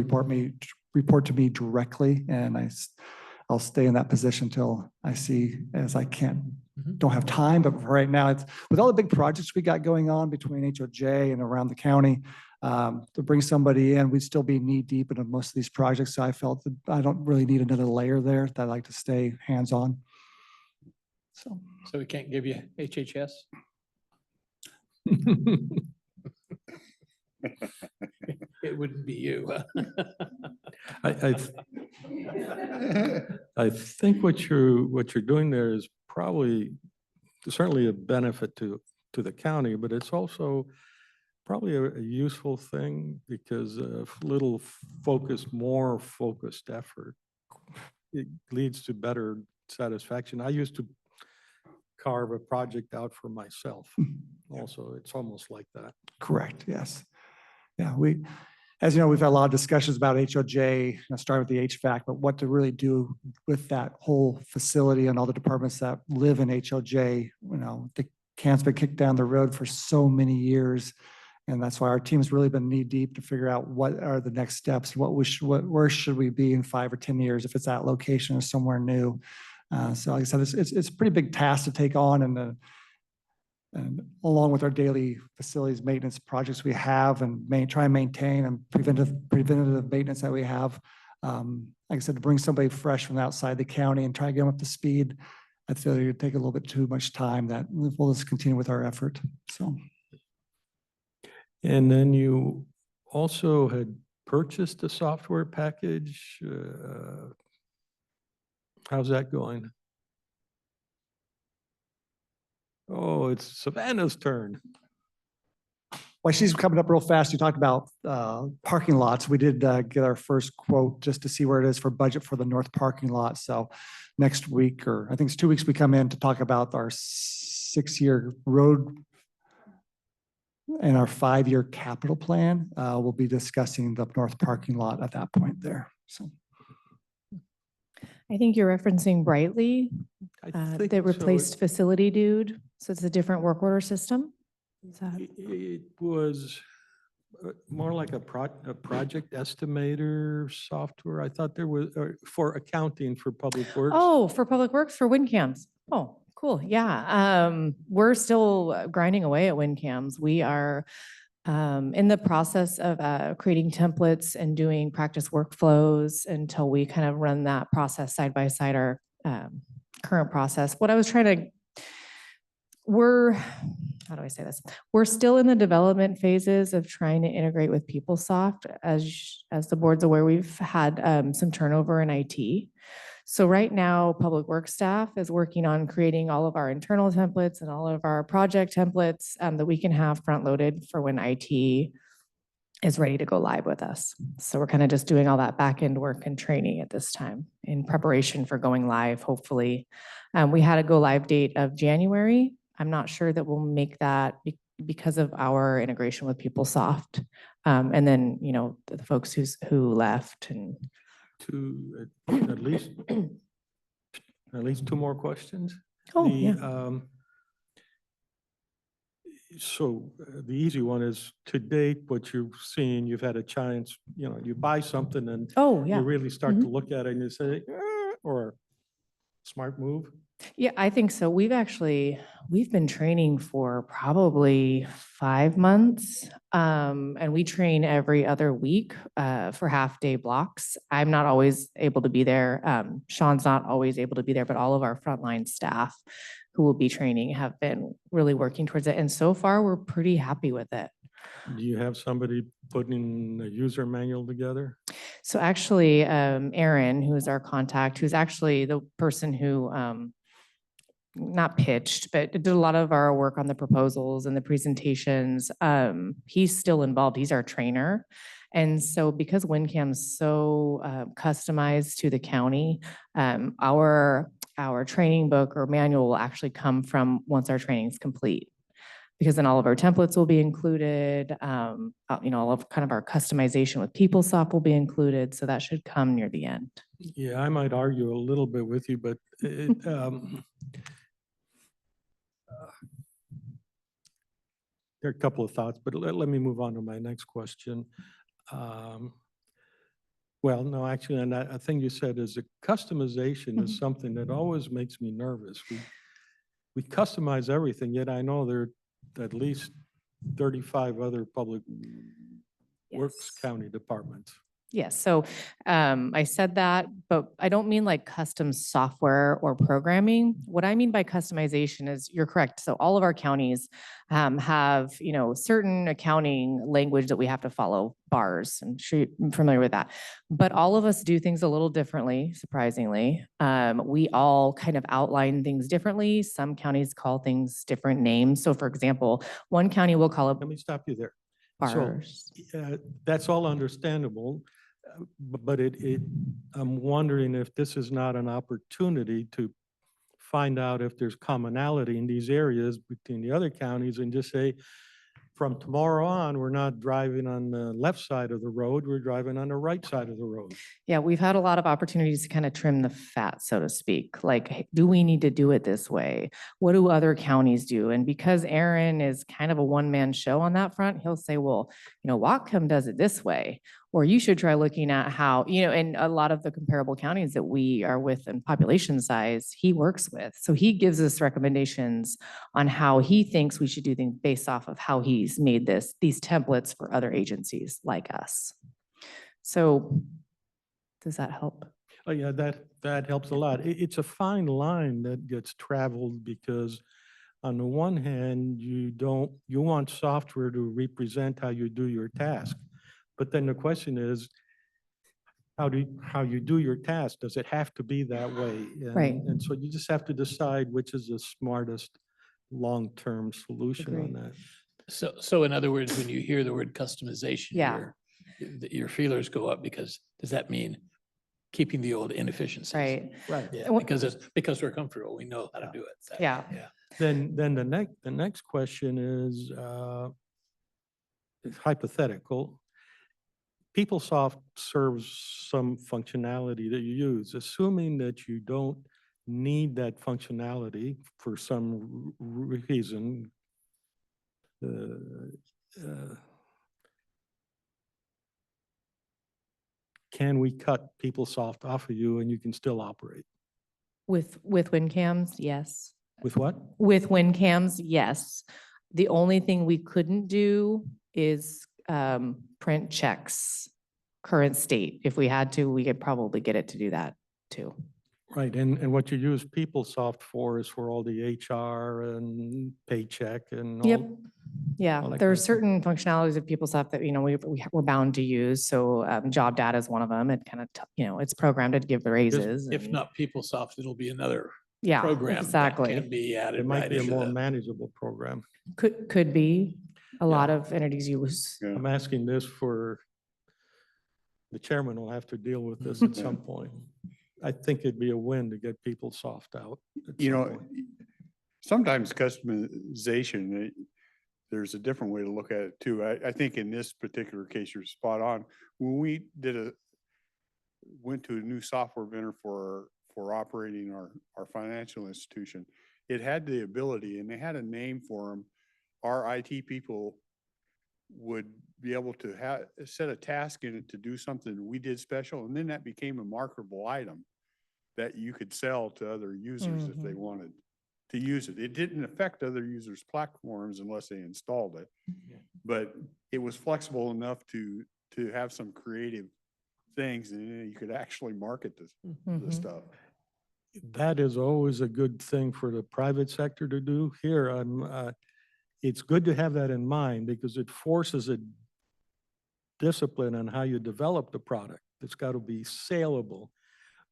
report to me directly, and I'll stay in that position until I see as I can. Don't have time, but for right now, it's with all the big projects we got going on between HOJ and around the county. To bring somebody in, we'd still be knee deep into most of these projects. So I felt that I don't really need another layer there. That I like to stay hands-on. So So we can't give you HHS? It wouldn't be you. I think what you're doing there is probably certainly a benefit to the county, but it's also probably a useful thing because a little more focused effort, it leads to better satisfaction. I used to carve a project out for myself. Also, it's almost like that. correct, yes. Yeah, as you know, we've had a lot of discussions about HOJ, starting with the HVAC, but what to really do with that whole facility and all the departments that live in HOJ. The can's been kicked down the road for so many years. And that's why our team's really been knee deep to figure out what are the next steps, where should we be in 5 or 10 years if it's that location or somewhere new. So like I said, it's a pretty big task to take on, and along with our daily facilities maintenance projects we have and try and maintain and preventative maintenance that we have. Like I said, to bring somebody fresh from outside the county and try to get them up to speed, I feel it would take a little bit too much time. That we'll just continue with our effort. So. And then you also had purchased a software package. How's that going? Oh, it's Savannah's turn. While she's coming up real fast, you talked about parking lots. We did get our first quote just to see where it is for budget for the north parking lot. So next week, or I think it's 2 weeks, we come in to talk about our 6-year road and our 5-year capital plan. We'll be discussing the north parking lot at that point there. So I think you're referencing Brightly I think that so. replaced Facility Dude. So it's a different work order system. Is that? It was more like a project estimator software. I thought there was for accounting for public works. Oh, for Public Works, for WinCams. Oh, cool. Yeah. We're still grinding away at WinCams. We are in the process of creating templates and doing practice workflows until we kind of run that process side by side our current process. What I was trying to, how do I say this? We're still in the development phases of trying to integrate with PeopleSoft. As the board's aware, we've had some turnover in IT. So right now, Public Works staff is working on creating all of our internal templates and all of our project templates that we can have front loaded for when IT is ready to go live with us. So we're kind of just doing all that back end work and training at this time in preparation for going live, hopefully. We had a go live date of January. I'm not sure that we'll make that because of our integration with PeopleSoft. And then, the folks who left and at least, two more questions. Oh, The, yeah. The easy one is to date, what you've seen, you've had a chance, you buy something and Oh, you yeah. really start to look at it and you say, or smart move. Yeah, I think so. We've been training for probably 5 months. And we train every other week for half-day blocks. I'm not always able to be there. Sean's not always able to be there, but all of our frontline staff who will be training have been really working towards it. And so far, we're pretty happy with it. Do you have somebody putting a user manual together? So actually, Aaron, who is our contact, who's actually the person who not pitched, but did a lot of our work on the proposals and the presentations. He's still involved. He's our trainer. And so because WinCam's so customized to the county, our training book or manual will actually come from once our training's complete. Because then all of our templates will be included, all of kind of our customization with PeopleSoft will be included. So that should come near the end. Yeah, I might argue a little bit with you, but there are a couple of thoughts, but let me move on to my next question. Well, no, actually, and I think you said is a customization is something that always makes me nervous. We customize everything, yet I know there are at least 35 other public works Yes. county departments. Yes, so I said that, but I don't mean like custom software or programming. What I mean by customization is, you're correct. So all of our counties have, certain accounting language that we have to follow, bars. I'm sure you're familiar with that. But all of us do things a little differently, surprisingly. We all kind of outline things differently. Some counties call things different names. So for example, one county will call it Let me stop you there. bars. So that's all understandable, but I'm wondering if this is not an opportunity to find out if there's commonality in these areas between the other counties and just say, from tomorrow on, we're not driving on the left side of the road, we're driving on the right side of the road. Yeah, we've had a lot of opportunities to kind of trim the fat, so to speak. Like, hey, do we need to do it this way? What do other counties do? And because Aaron is kind of a one-man show on that front, he'll say, well, Whatcom does it this way. Or you should try looking at how, and a lot of the comparable counties that we are with in population size, he works with. So he gives us recommendations on how he thinks we should do things based off of how he's made these templates for other agencies like us. So does that help? Oh, yeah, that helps a lot. It's a fine line that gets traveled because on the one hand, you want software to represent how you do your task. But then the question is, how you do your task? Does it have to be that way? Right. And so you just have to decide which is the smartest long-term solution on Agreed. that. So in other words, when you hear the word customization, Yeah. your feelers go up, because does that mean keeping the old inefficiencies? Right. Right. Yeah, And what- because we're comfortable, we know how to do it. So, Yeah. Yeah. Then the next question is hypothetical. PeopleSoft serves some functionality that you use, assuming that you don't need that functionality for some reason. Can we cut PeopleSoft off of you and you can still operate? With WinCams, yes. With what? With WinCams, yes. The only thing we couldn't do is print checks, current state. If we had to, we could probably get it to do that too. Right, and what you use PeopleSoft for is for all the HR and paycheck and Yep. all. Yeah, all that there are kind of stuff. certain functionalities of PeopleSoft that, we're bound to use. So job data is one of them. It kind of, it's programmed to give the raises. If and- not PeopleSoft, it'll be another Yeah, program that exactly. can be added It might right be a into more the. manageable program. Could be. A lot of entities use. Yeah. I'm asking this for, the chairman will have to deal with this at some point. I think it'd be a win to get PeopleSoft out. at some point. Sometimes customization, there's a different way to look at it too. I think in this particular case, you're spot on. When we did went to a new software vendor for operating our financial institution. It had the ability, and they had a name for them. Our IT people would be able to set a task in it to do something we did special, and then that became a marketable item that you could sell to other users if they wanted to use it. It didn't affect other users' platforms unless they installed it. But it was flexible enough to have some creative things, and you could actually market the Mhm. stuff. That is always a good thing for the private sector to do. Here, it's good to have that in mind because it forces a discipline on how you develop the product. It's got to be saleable.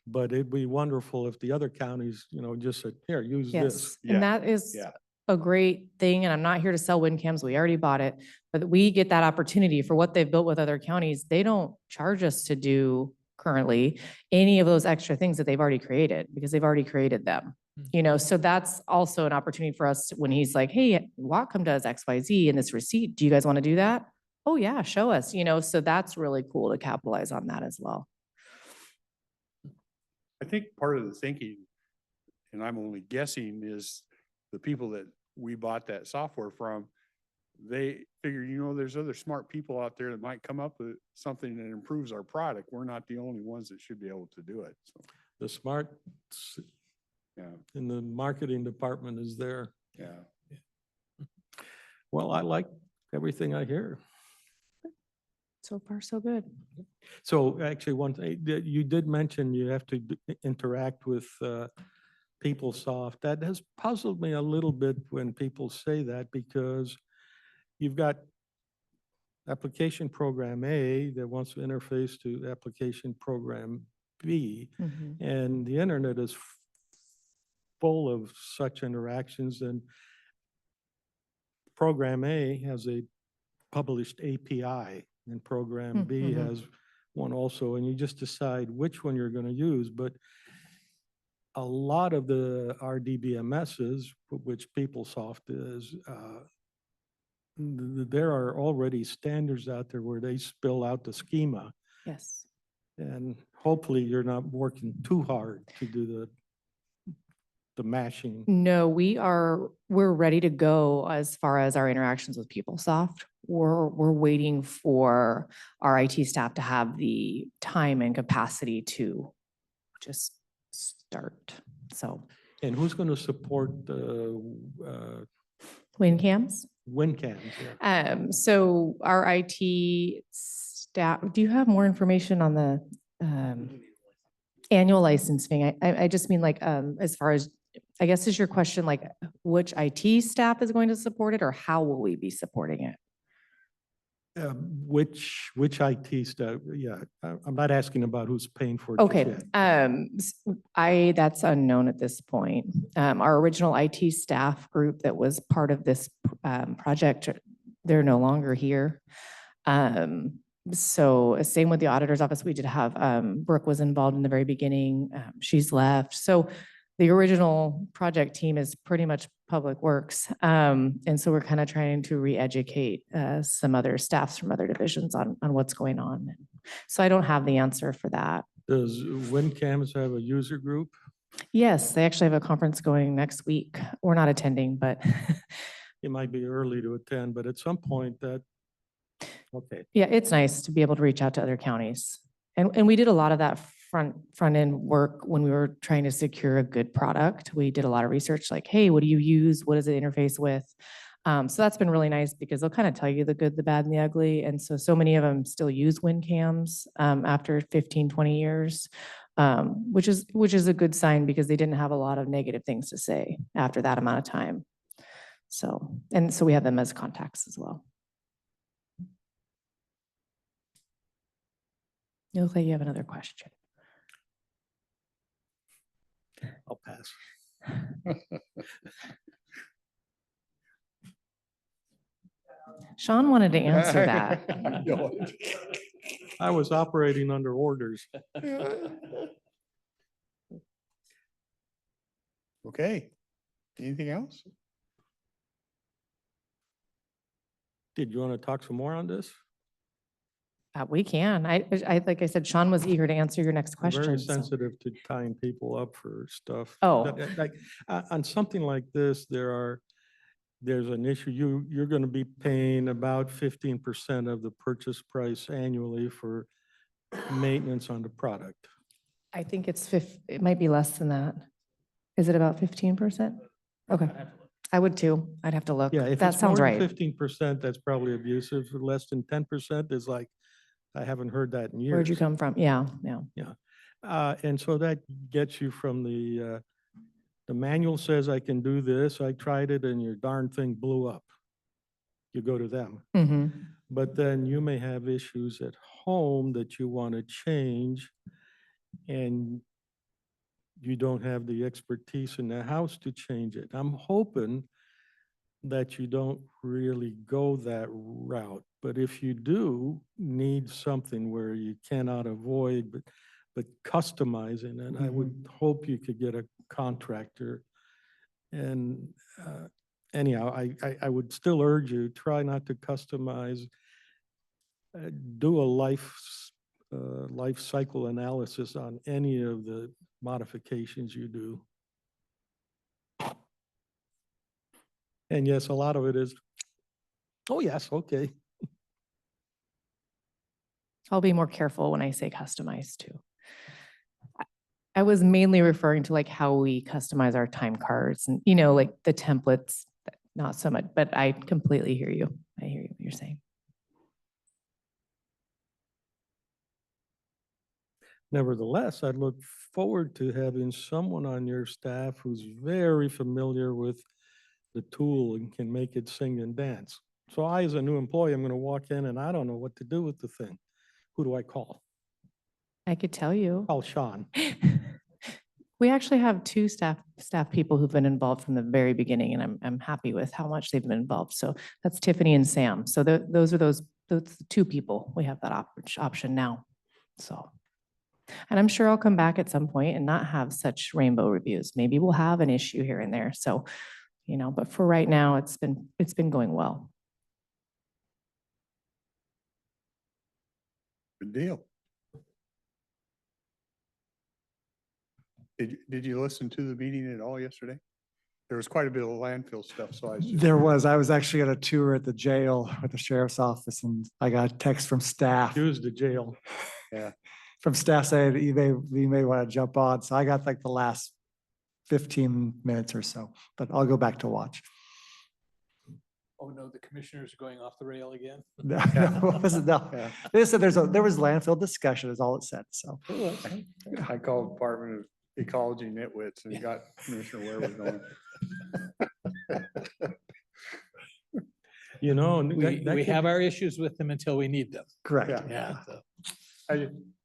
But it'd be wonderful if the other counties, just said, here, use this. Yes, Yeah, and that is yeah. a great thing, and I'm not here to sell WinCams, we already bought it, but we get that opportunity for what they've built with other counties. They don't charge us to do currently any of those extra things that they've already created, because they've already created them. So that's also an opportunity for us when he's like, hey, Wacom does XYZ in this receipt, do you guys want to do that? Oh yeah, show us, so that's really cool to capitalize on that as well. I think part of the thinking, and I'm only guessing, is the people that we bought that software from, they figure, there's other smart people out there that might come up with something that improves our product. We're not the only ones that should be able to do it. So, The smart yeah, in the marketing department is there. yeah. Well, I like everything I hear. So far, so good. So actually, one thing, you did mention you have to interact with PeopleSoft. That has puzzled me a little bit when people say that, because you've got application program A that wants to interface to application program B, Mhm. and the internet is full of such interactions, and program A has a published API, and program B Mhm. has one also, and you just decide which one you're going to use. But a lot of the RDBMSs, which PeopleSoft is, there are already standards out there where they spill out the schema, Yes. and hopefully you're not working too hard to do the mashing. No, we're ready to go as far as our interactions with PeopleSoft. We're waiting for our IT staff to have the time and capacity to just start. So And who's going to support the WinCams. WinCams? Yeah. So our IT staff, do you have more information on the annual licensing? I just mean like, as far as, I guess is your question like which IT staff is going to support it, or how will we be supporting it? Which IT stuff? Yeah, I'm not asking about who's paying for it. just Okay, yet. that's unknown at this point. Our original IT staff group that was part of this project, they're no longer here. So same with the auditor's office. We did have, Brooke was involved in the very beginning. She's left. So the original project team is pretty much Public Works. And so we're kind of trying to re-educate some other staffs from other divisions on what's going on. So I don't have the answer for that. Does WinCams have a user group? Yes, they actually have a conference going next week. We're not attending, but It might be early to attend, but at some point okay. yeah, it's nice to be able to reach out to other counties. And we did a lot of that front end work when we were trying to secure a good product. We did a lot of research like, hey, what do you use? What does it interface with? So that's been really nice because they'll kind of tell you the good, the bad, and the ugly. And so many of them still use WinCams after 15, 20 years, which is a good sign because they didn't have a lot of negative things to say after that amount of time. So we have them as contacts as well. You look like you have another question. I'll pass. Sean wanted to answer that. I was operating under orders. Okay. Anything else? Did you want to talk some more on this? We can. Like I said, Sean was eager to answer your next I'm very question. so- sensitive to tying people up for stuff. Oh. Like, on something like this, there's an issue. You're going to be paying about 15% of the purchase price annually for maintenance on the product. I think it might be less than that. Is it about 15%? Okay. I would too. I'd have to look. Yeah, if That it's more sounds than right. 15%, that's probably abusive. Less than 10% is like, I haven't heard that in years. Where'd you come from? Yeah, yeah. And so that gets you from the manual says I can do this, I tried it and your darn thing blew up. You go to them. Mhm. But then you may have issues at home that you want to change and you don't have the expertise in the house to change it. I'm hoping that you don't really go that route. But if you do need something where you cannot avoid, but customizing it, I would hope you could get a contractor. And anyhow, I would still urge you, try not to customize. Do a life cycle analysis on any of the modifications you do. And yes, a lot of it is, oh, yes, okay. I'll be more careful when I say customized too. I was mainly referring to like how we customize our time cards and, like the templates, not so much, but I completely hear you. I hear you what you're saying. Nevertheless, I look forward to having someone on your staff who's very familiar with the tool and can make it sing and dance. So I, as a new employee, I'm going to walk in and I don't know what to do with the thing. Who do I call? I could tell you. Call Sean. We actually have two staff people who've been involved from the very beginning, and I'm happy with how much they've been involved. So that's Tiffany and Sam. So those are those two people. We have that option now. So, and I'm sure I'll come back at some point and not have such rainbow reviews. Maybe we'll have an issue here and there. So, but for right now, it's been going well. Good deal. Did you listen to the meeting at all yesterday? There was quite a bit of landfill stuff, so I was just. I was actually at a tour at the jail with the sheriff's office and I got a text from staff. Use the jail. From staff saying you may want to jump on. So I got like the last 15 minutes or so, but I'll go back to watch. Oh, no, the commissioners are going off the rail again. No, it wasn't- no. Yeah. They said there was landfill discussion is all it said. So I called Department of Ecology nitwits and got Commissioner Ware going. We have our issues with them until we need them. correct. Yeah. so.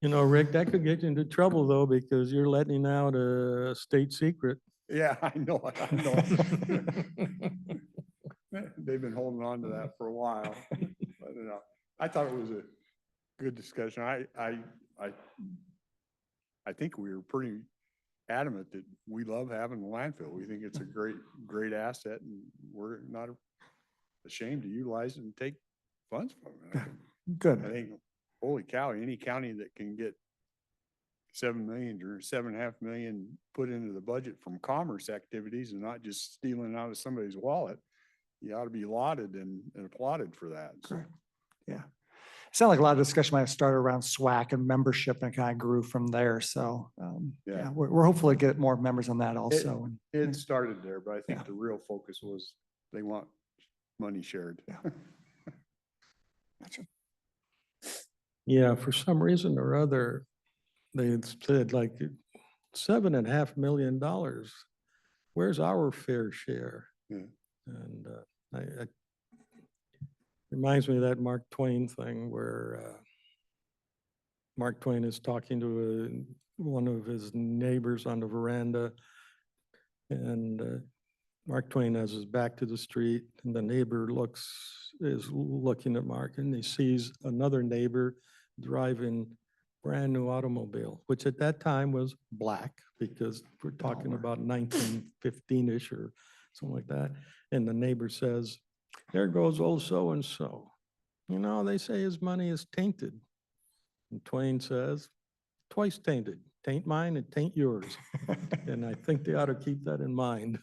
Rick, that could get you into trouble though, because you're letting out a state secret. Yeah, I know. They've been holding on to that for a while. But, I thought it was a good discussion. I think we were pretty adamant that we love having the landfill. We think it's a great asset and we're not ashamed to utilize it and take funds from it. I Good. think, holy cow, any county that can get 7 million or 7.5 million put into the budget from commerce activities and not just stealing out of somebody's wallet, you ought to be lauded and applauded for that. So, Correct. Yeah. Sounded like a lot of discussion might have started around SWAC and membership and kind of grew from there. So Yeah. we're hopefully get more members on that also. it started there, but I think Yeah. the real focus was they want money shared. Yeah. Yeah, for some reason or other, they had said like $7.5 million. Where's our fair share? Yeah. And I reminds me of that Mark Twain thing where Mark Twain is talking to one of his neighbors on the veranda. And Mark Twain has his back to the street and the neighbor is looking at Mark and he sees another neighbor driving brand new automobile, which at that time was black because we're talking about 1915-ish or something like that. And the neighbor says, there goes old so-and-so. They say his money is tainted. And Twain says, twice tainted, taint mine and taint yours. And I think they ought to keep that in mind.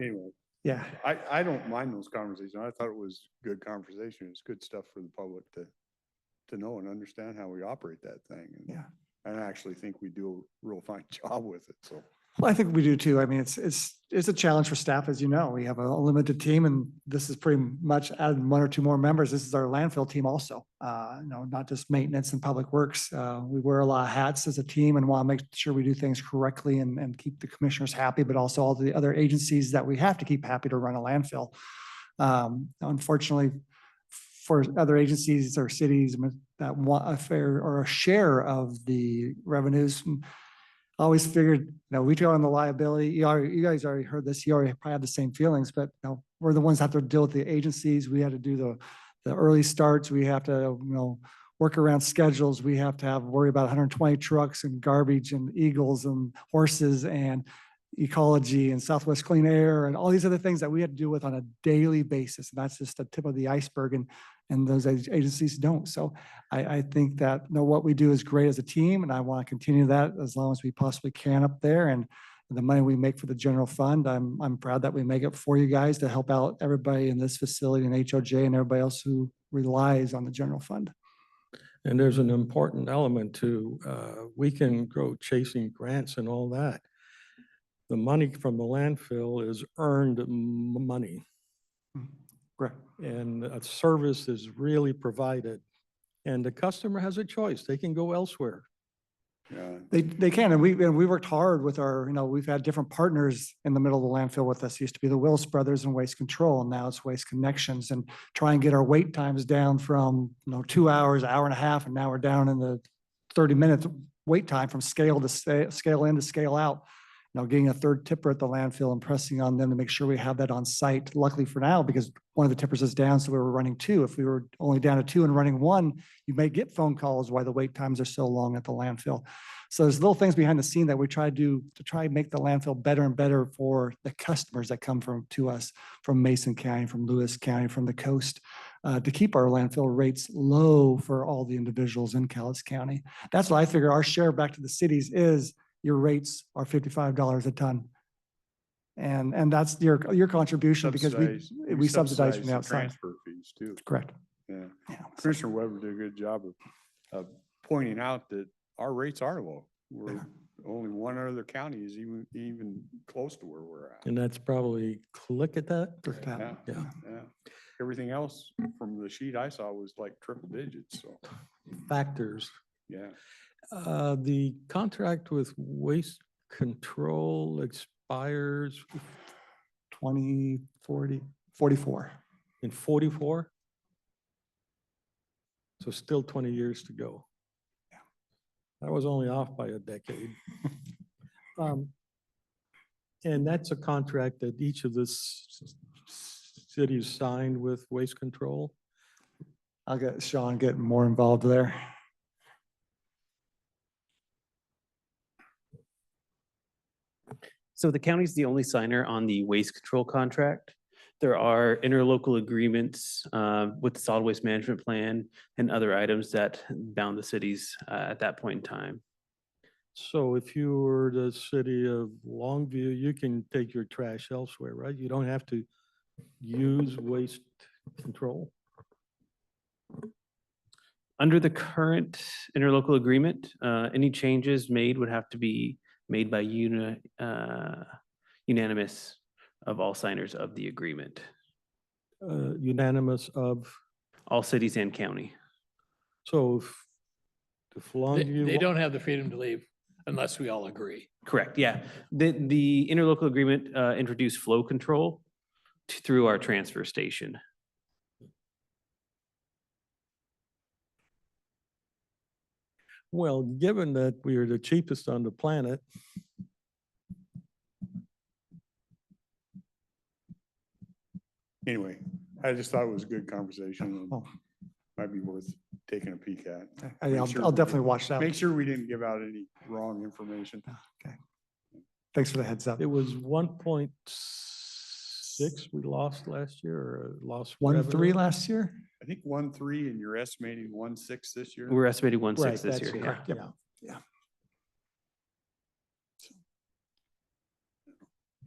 Anyway, Yeah, I don't mind those conversations. I thought it was good conversation. It's good stuff for the public to know and understand how we operate that thing. And Yeah. I actually think we do a real fine job with it, so. well, I think we do too. I mean, it's a challenge for staff, as you know. We have a limited team and this is pretty much added one or two more members. This is our landfill team also. Not just maintenance and public works. We wear a lot of hats as a team and want to make sure we do things correctly and keep the commissioners happy, but also all the other agencies that we have to keep happy to run a landfill. Unfortunately, for other agencies or cities that want a fair or a share of the revenues, I always figured, we go on the liability. You guys already heard this. You already probably have the same feelings, but we're the ones that have to deal with the agencies. We had to do the early starts. We have to, work around schedules. We have to worry about 120 trucks and garbage and eagles and horses and ecology and Southwest Clean Air and all these other things that we have to deal with on a daily basis. And that's just the tip of the iceberg. And those agencies don't. So I think that what we do is great as a team, and I want to continue that as long as we possibly can up there. And the money we make for the general fund, I'm proud that we make it for you guys to help out everybody in this facility and HOJ and everybody else who relies on the general fund. And there's an important element to, we can go chasing grants and all that. The money from the landfill is earned money. Correct. And a service is really provided. And the customer has a choice. They can go elsewhere. Yeah, They can, and we worked hard with our, we've had different partners in the middle of the landfill with us. It used to be the Wills Brothers and Waste Control, and now it's Waste Connections, and try and get our wait times down from, 2 hours, hour and a half, and now we're down in the 30-minute wait time from scale in to scale out. Getting a third tipper at the landfill and pressing on them to make sure we have that on site. Luckily for now, because one of the tippers is down, so we were running 2. If we were only down to 2 and running 1, you may get phone calls why the wait times are so long at the landfill. So there's little things behind the scene that we try to do to try and make the landfill better and better for the customers that come to us from Mason County, from Lewis County, from the coast, to keep our landfill rates low for all the individuals in Calhoun County. That's what I figure our share back to the cities is. Your rates are $55 a ton. And that's your contribution because we subsidize from the outside. Transfer fees too. Correct. Yeah. Yeah. Commissioner Weber did a good job of pointing out that our rates are low. We're only one other county is even close to where we're at. And that's probably click at that. Yeah, Yeah. yeah. Everything else from the sheet I saw was like triple digits, so, Factors. yeah. The contract with Waste Control expires 44. in 44. So still 20 years to go. Yeah. I was only off by a decade. And that's a contract that each of the cities signed with Waste Control. I'll get Sean getting more involved there. So the county's the only signer on the waste control contract. There are interlocal agreements with the solid waste management plan and other items that bound the cities at that point in time. So if you were the city of Longview, you can take your trash elsewhere, right? You don't have to use Waste Control. Under the current interlocal agreement, any changes made would have to be made by unanimous of all signers of the agreement, Unanimous of, all cities and county. so if Longview. They don't have the freedom to leave unless we all agree. Correct, yeah. The interlocal agreement introduced flow control through our transfer station. Well, given that we are the cheapest on the planet, Anyway, I just thought it was a good conversation and Oh. might be worth taking a peek at. I'll sure I'll we definitely do. watch that. Make sure we didn't give out any wrong information. Okay. Thanks for the heads up. it was 1.6 we lost last year or lost. 1.3 revenue? last year? I think 1.3 and you're estimating 1.6 this year? We're estimating 1.6 Right, this that's year. Yeah. correct, Yep. yeah.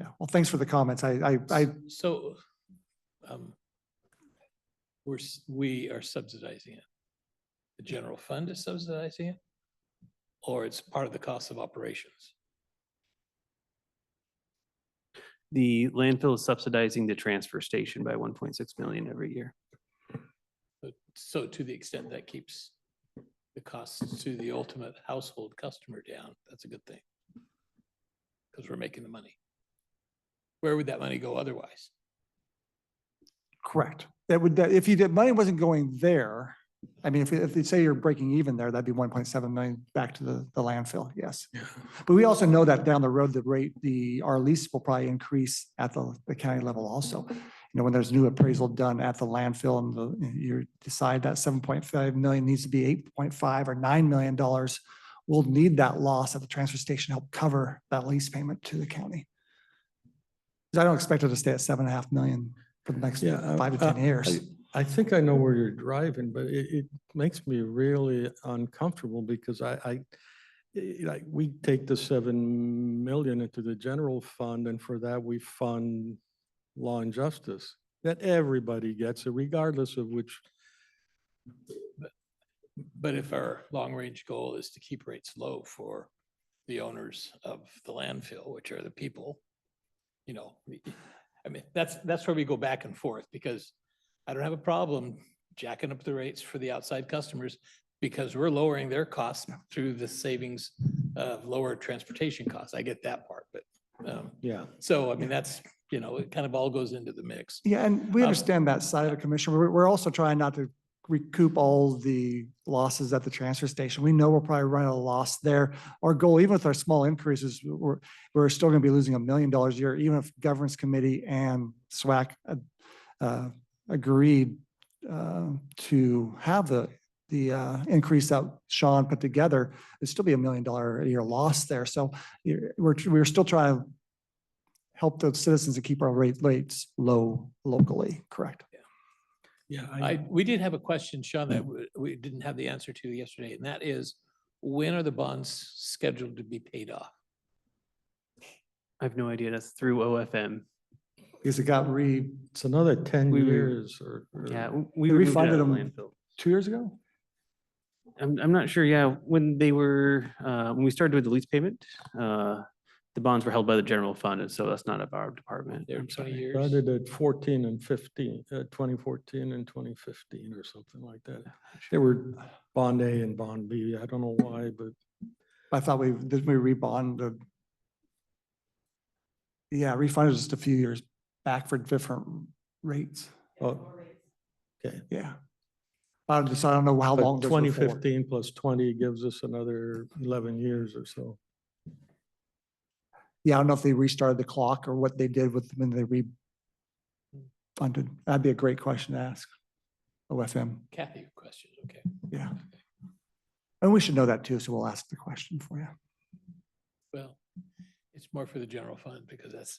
Yeah, well, thanks for the comments. So, we are subsidizing it. The general fund is subsidizing it? Or it's part of the cost of operations? The landfill is subsidizing the transfer station by 1.6 million every year. So to the extent that keeps the costs to the ultimate household customer down, that's a good thing. Because we're making the money. Where would that money go otherwise? correct. If you did, money wasn't going there. I mean, if you say you're breaking even there, that'd be 1.7 million back to the landfill, yes. But we also know that down the road, our lease will probably increase at the county level also. You know, when there's new appraisal done at the landfill and you decide that 7.5 million needs to be 8.5 or $9 million, we'll need that loss at the transfer station to help cover that lease payment to the county. Because I don't expect it to stay at 7.5 million for the next 5 to 10 years. I think I know where you're driving, but it makes me really uncomfortable because like, we take the 7 million into the general fund, and for that we fund law and justice. That everybody gets it, regardless of which. But if our long-range goal is to keep rates low for the owners of the landfill, which are the people, you know, I mean, that's where we go back and forth, because I don't have a problem jacking up the rates for the outside customers because we're lowering their costs through the savings of lower transportation costs. I get that part, but, Yeah. so, I mean, that's, you know, it kind of all goes into the mix. Yeah, and we understand that side of the commission. We're also trying not to recoup all the losses at the transfer station. We know we'll probably run a loss there. Our goal, even with our small increases, we're still going to be losing $1 million a year, even if governance committee and SWAC agreed to have the increase that Sean put together. It'd still be $1 million a year loss there. So we're still trying to help those citizens to keep our rates low locally, correct? Yeah. We did have a question, Sean, that we didn't have the answer to yesterday, and that is, when are the bonds scheduled to be paid off? I have no idea. That's through OFM. Because it got It's another 10 We were- years Yeah, or. we They removed it refunded out of them. landfill. 2 years ago? I'm not sure. Yeah, when they were, when we started with the lease payment, the bonds were held by the general fund, and so that's not of our department. They're 20 years. Started at 14 and 15, 2014 and 2015 or something like that. They were bond A and bond B. I don't know why, but I thought did we rebond the? Yeah, refunded just a few years back for different rates. oh, okay. Yeah. I don't know how long. But those were for. 2015 plus 20 gives us another 11 years or so. Yeah, I don't know if they restarted the clock or what they did with when they refunded. That'd be a great question to ask OFM. Kathy, question, okay. Yeah. And we should know that too, so we'll ask the question for you. Well, it's more for the general fund because that's.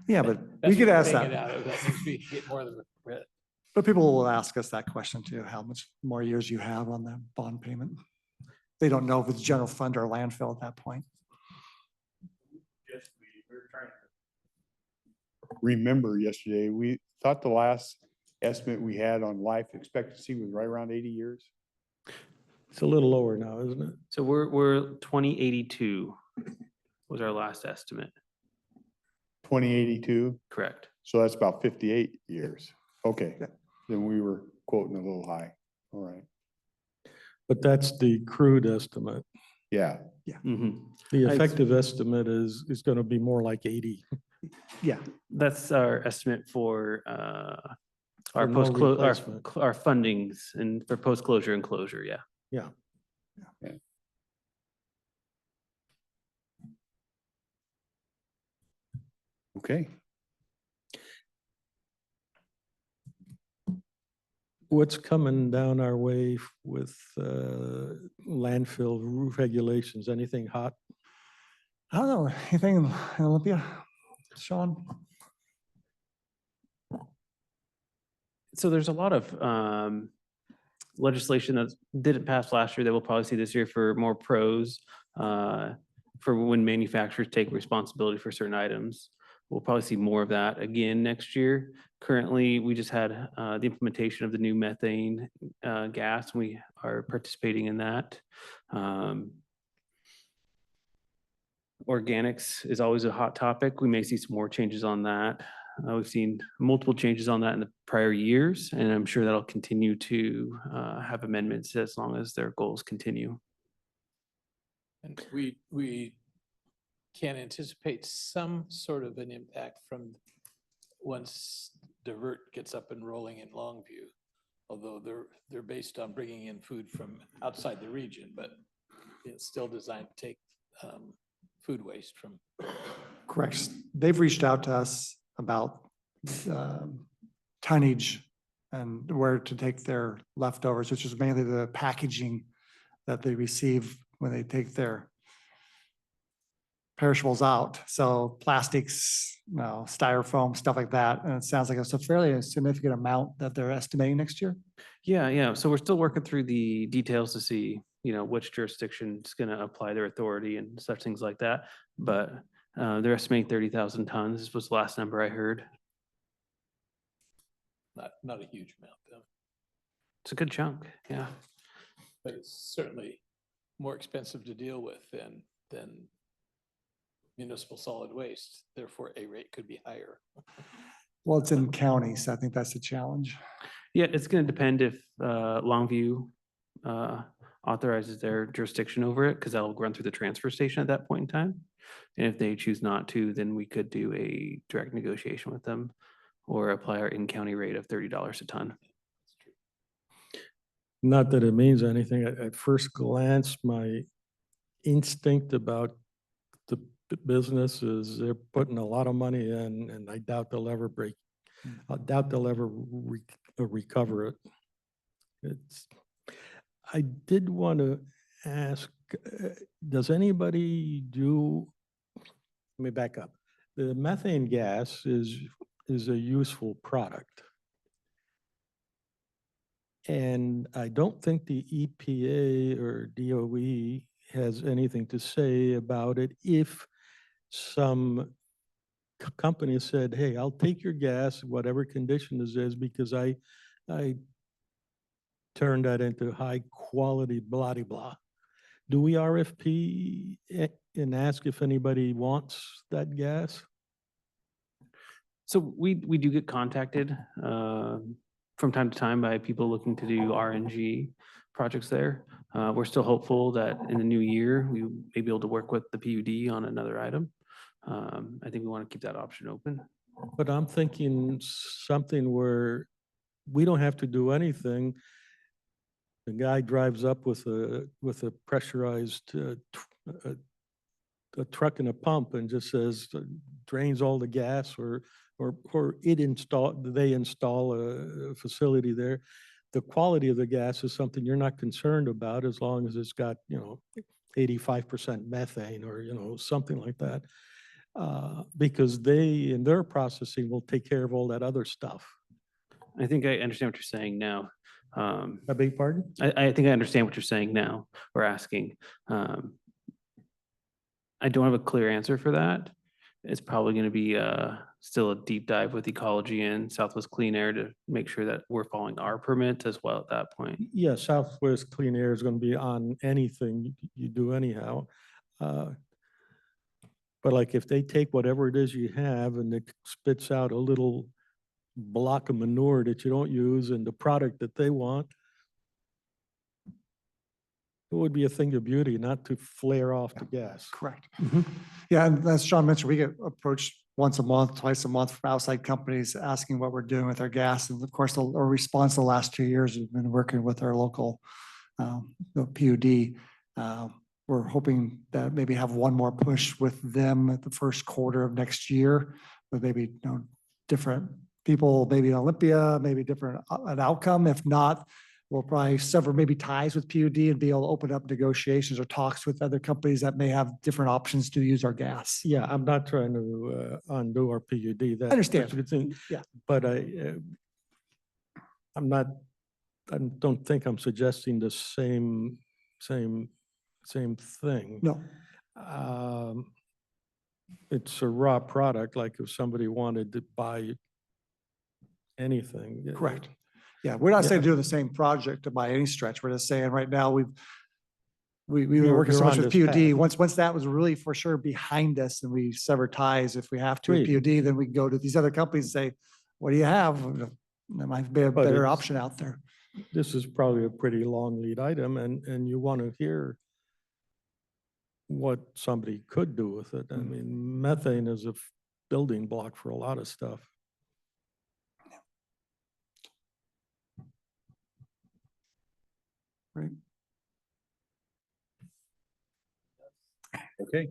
Yeah, but that's we could what we're ask paying it that. out of. That means we get more than the. But people will ask us that question too, how much more years you have on that bond payment. They don't know if it's general fund or landfill at that point. Remember yesterday, we thought the last estimate we had on life expectancy was right around 80 years. It's a little lower now, isn't it? So we're 2082 was our last estimate. 2082, Correct. so that's about 58 years. Okay, then we were quoting a little high. All right, But that's the crude estimate. yeah, Mhm. The I'd- effective estimate is going to be more like 80. Yeah, That's our estimate for our For no replacement. our fundings and for post-closure and closure, yeah. Yeah. okay. What's coming down our way with landfill roof regulations? Anything hot? I don't know, anything in Olympia, Sean? So there's a lot of legislation that didn't pass last year that we'll probably see this year for more pros, for when manufacturers take responsibility for certain items. We'll probably see more of that again next year. Currently, we just had the implementation of the new methane gas. We are participating in that. Organics is always a hot topic. We may see some more changes on that. We've seen multiple changes on that in the prior years, and I'm sure that'll continue to have amendments as long as their goals continue. And we can anticipate some sort of an impact from once Divert gets up and rolling in Longview. Although they're based on bringing in food from outside the region, but it's still designed to take food waste from. Correct. They've reached out to us about tonnage and where to take their leftovers, which is mainly the packaging that they receive when they take their perishables out. So plastics, styrofoam, stuff like that. And it sounds like it's a fairly significant amount that they're estimating next year. Yeah. So we're still working through the details to see, which jurisdiction is going to apply their authority and such things like that. But they're estimating 30,000 tons. This was the last number I heard. Not a huge amount though, It's a good chunk. Yeah. but it's certainly more expensive to deal with than municipal solid waste. Therefore, a rate could be higher. Well, it's in counties. I think that's the challenge. Yeah, it's going to depend if Longview authorizes their jurisdiction over it, because that'll run through the transfer station at that point in time. And if they choose not to, then we could do a direct negotiation with them or apply our in-county rate of $30 a ton. Not that it means anything. At first glance, my instinct about the business is they're putting a lot of money in, and I doubt they'll ever recover it. I did want to ask, does anybody let me back up. The methane gas is a useful product. And I don't think the EPA or DOE has anything to say about it if some company said, hey, I'll take your gas, whatever condition this is, because I turned that into high quality blah, de blah. Do we RFP and ask if anybody wants that gas? So we do get contacted from time to time by people looking to do RNG projects there. We're still hopeful that in the new year, we may be able to work with the PUD on another item. I think we want to keep that option open. But I'm thinking something where we don't have to do anything. The guy drives up with a pressurized a truck and a pump and just says, drains all the gas, or they install a facility there. The quality of the gas is something you're not concerned about as long as it's got, 85% methane or, something like that. Because they, in their processing, will take care of all that other stuff. I think I understand what you're saying now. I beg your pardon? I think I understand what you're saying now or asking. I don't have a clear answer for that. It's probably going to be still a deep dive with ecology and Southwest Clean Air to make sure that we're following our permits as well at that point. Yeah, Southwest Clean Air is going to be on anything you do anyhow. But like if they take whatever it is you have and it spits out a little block of manure that you don't use and the product that they want, it would be a thing of beauty not to flare off the gas. Correct. Yeah, and as Sean mentioned, we get approached once a month, twice a month from outside companies asking what we're doing with our gas. And of course, our response the last 2 years has been working with our local PUD. We're hoping that maybe have one more push with them at the first quarter of next year, with maybe different people, maybe in Olympia, maybe different an outcome. If not, we'll probably sever maybe ties with PUD and be able to open up negotiations or talks with other companies that may have different options to use our gas. Yeah, I'm not trying to undo our PUD. I understand. That's a good thing. Yeah. But I'm not don't think I'm suggesting the same thing. No, It's a raw product, like if somebody wanted to buy anything. correct. Yeah, we're not saying Yeah. do the same project by any stretch. We're just saying right now, we've been You're- working so you're much on with this PUD. path. Once that was really for sure behind us and we sever ties, if we have to with Agreed. PUD, then we can go to these other companies and say, what do you have? There might be a But better it's- option out there. This is probably a pretty long lead item and you want to hear what somebody could do with it. I Mm. mean, methane is a building block for a lot of stuff. Right. Okay.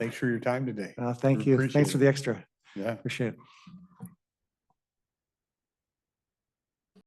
Thanks for your time today. Thank We you. appreciate Thanks for it. the extra. Yeah. Appreciate it.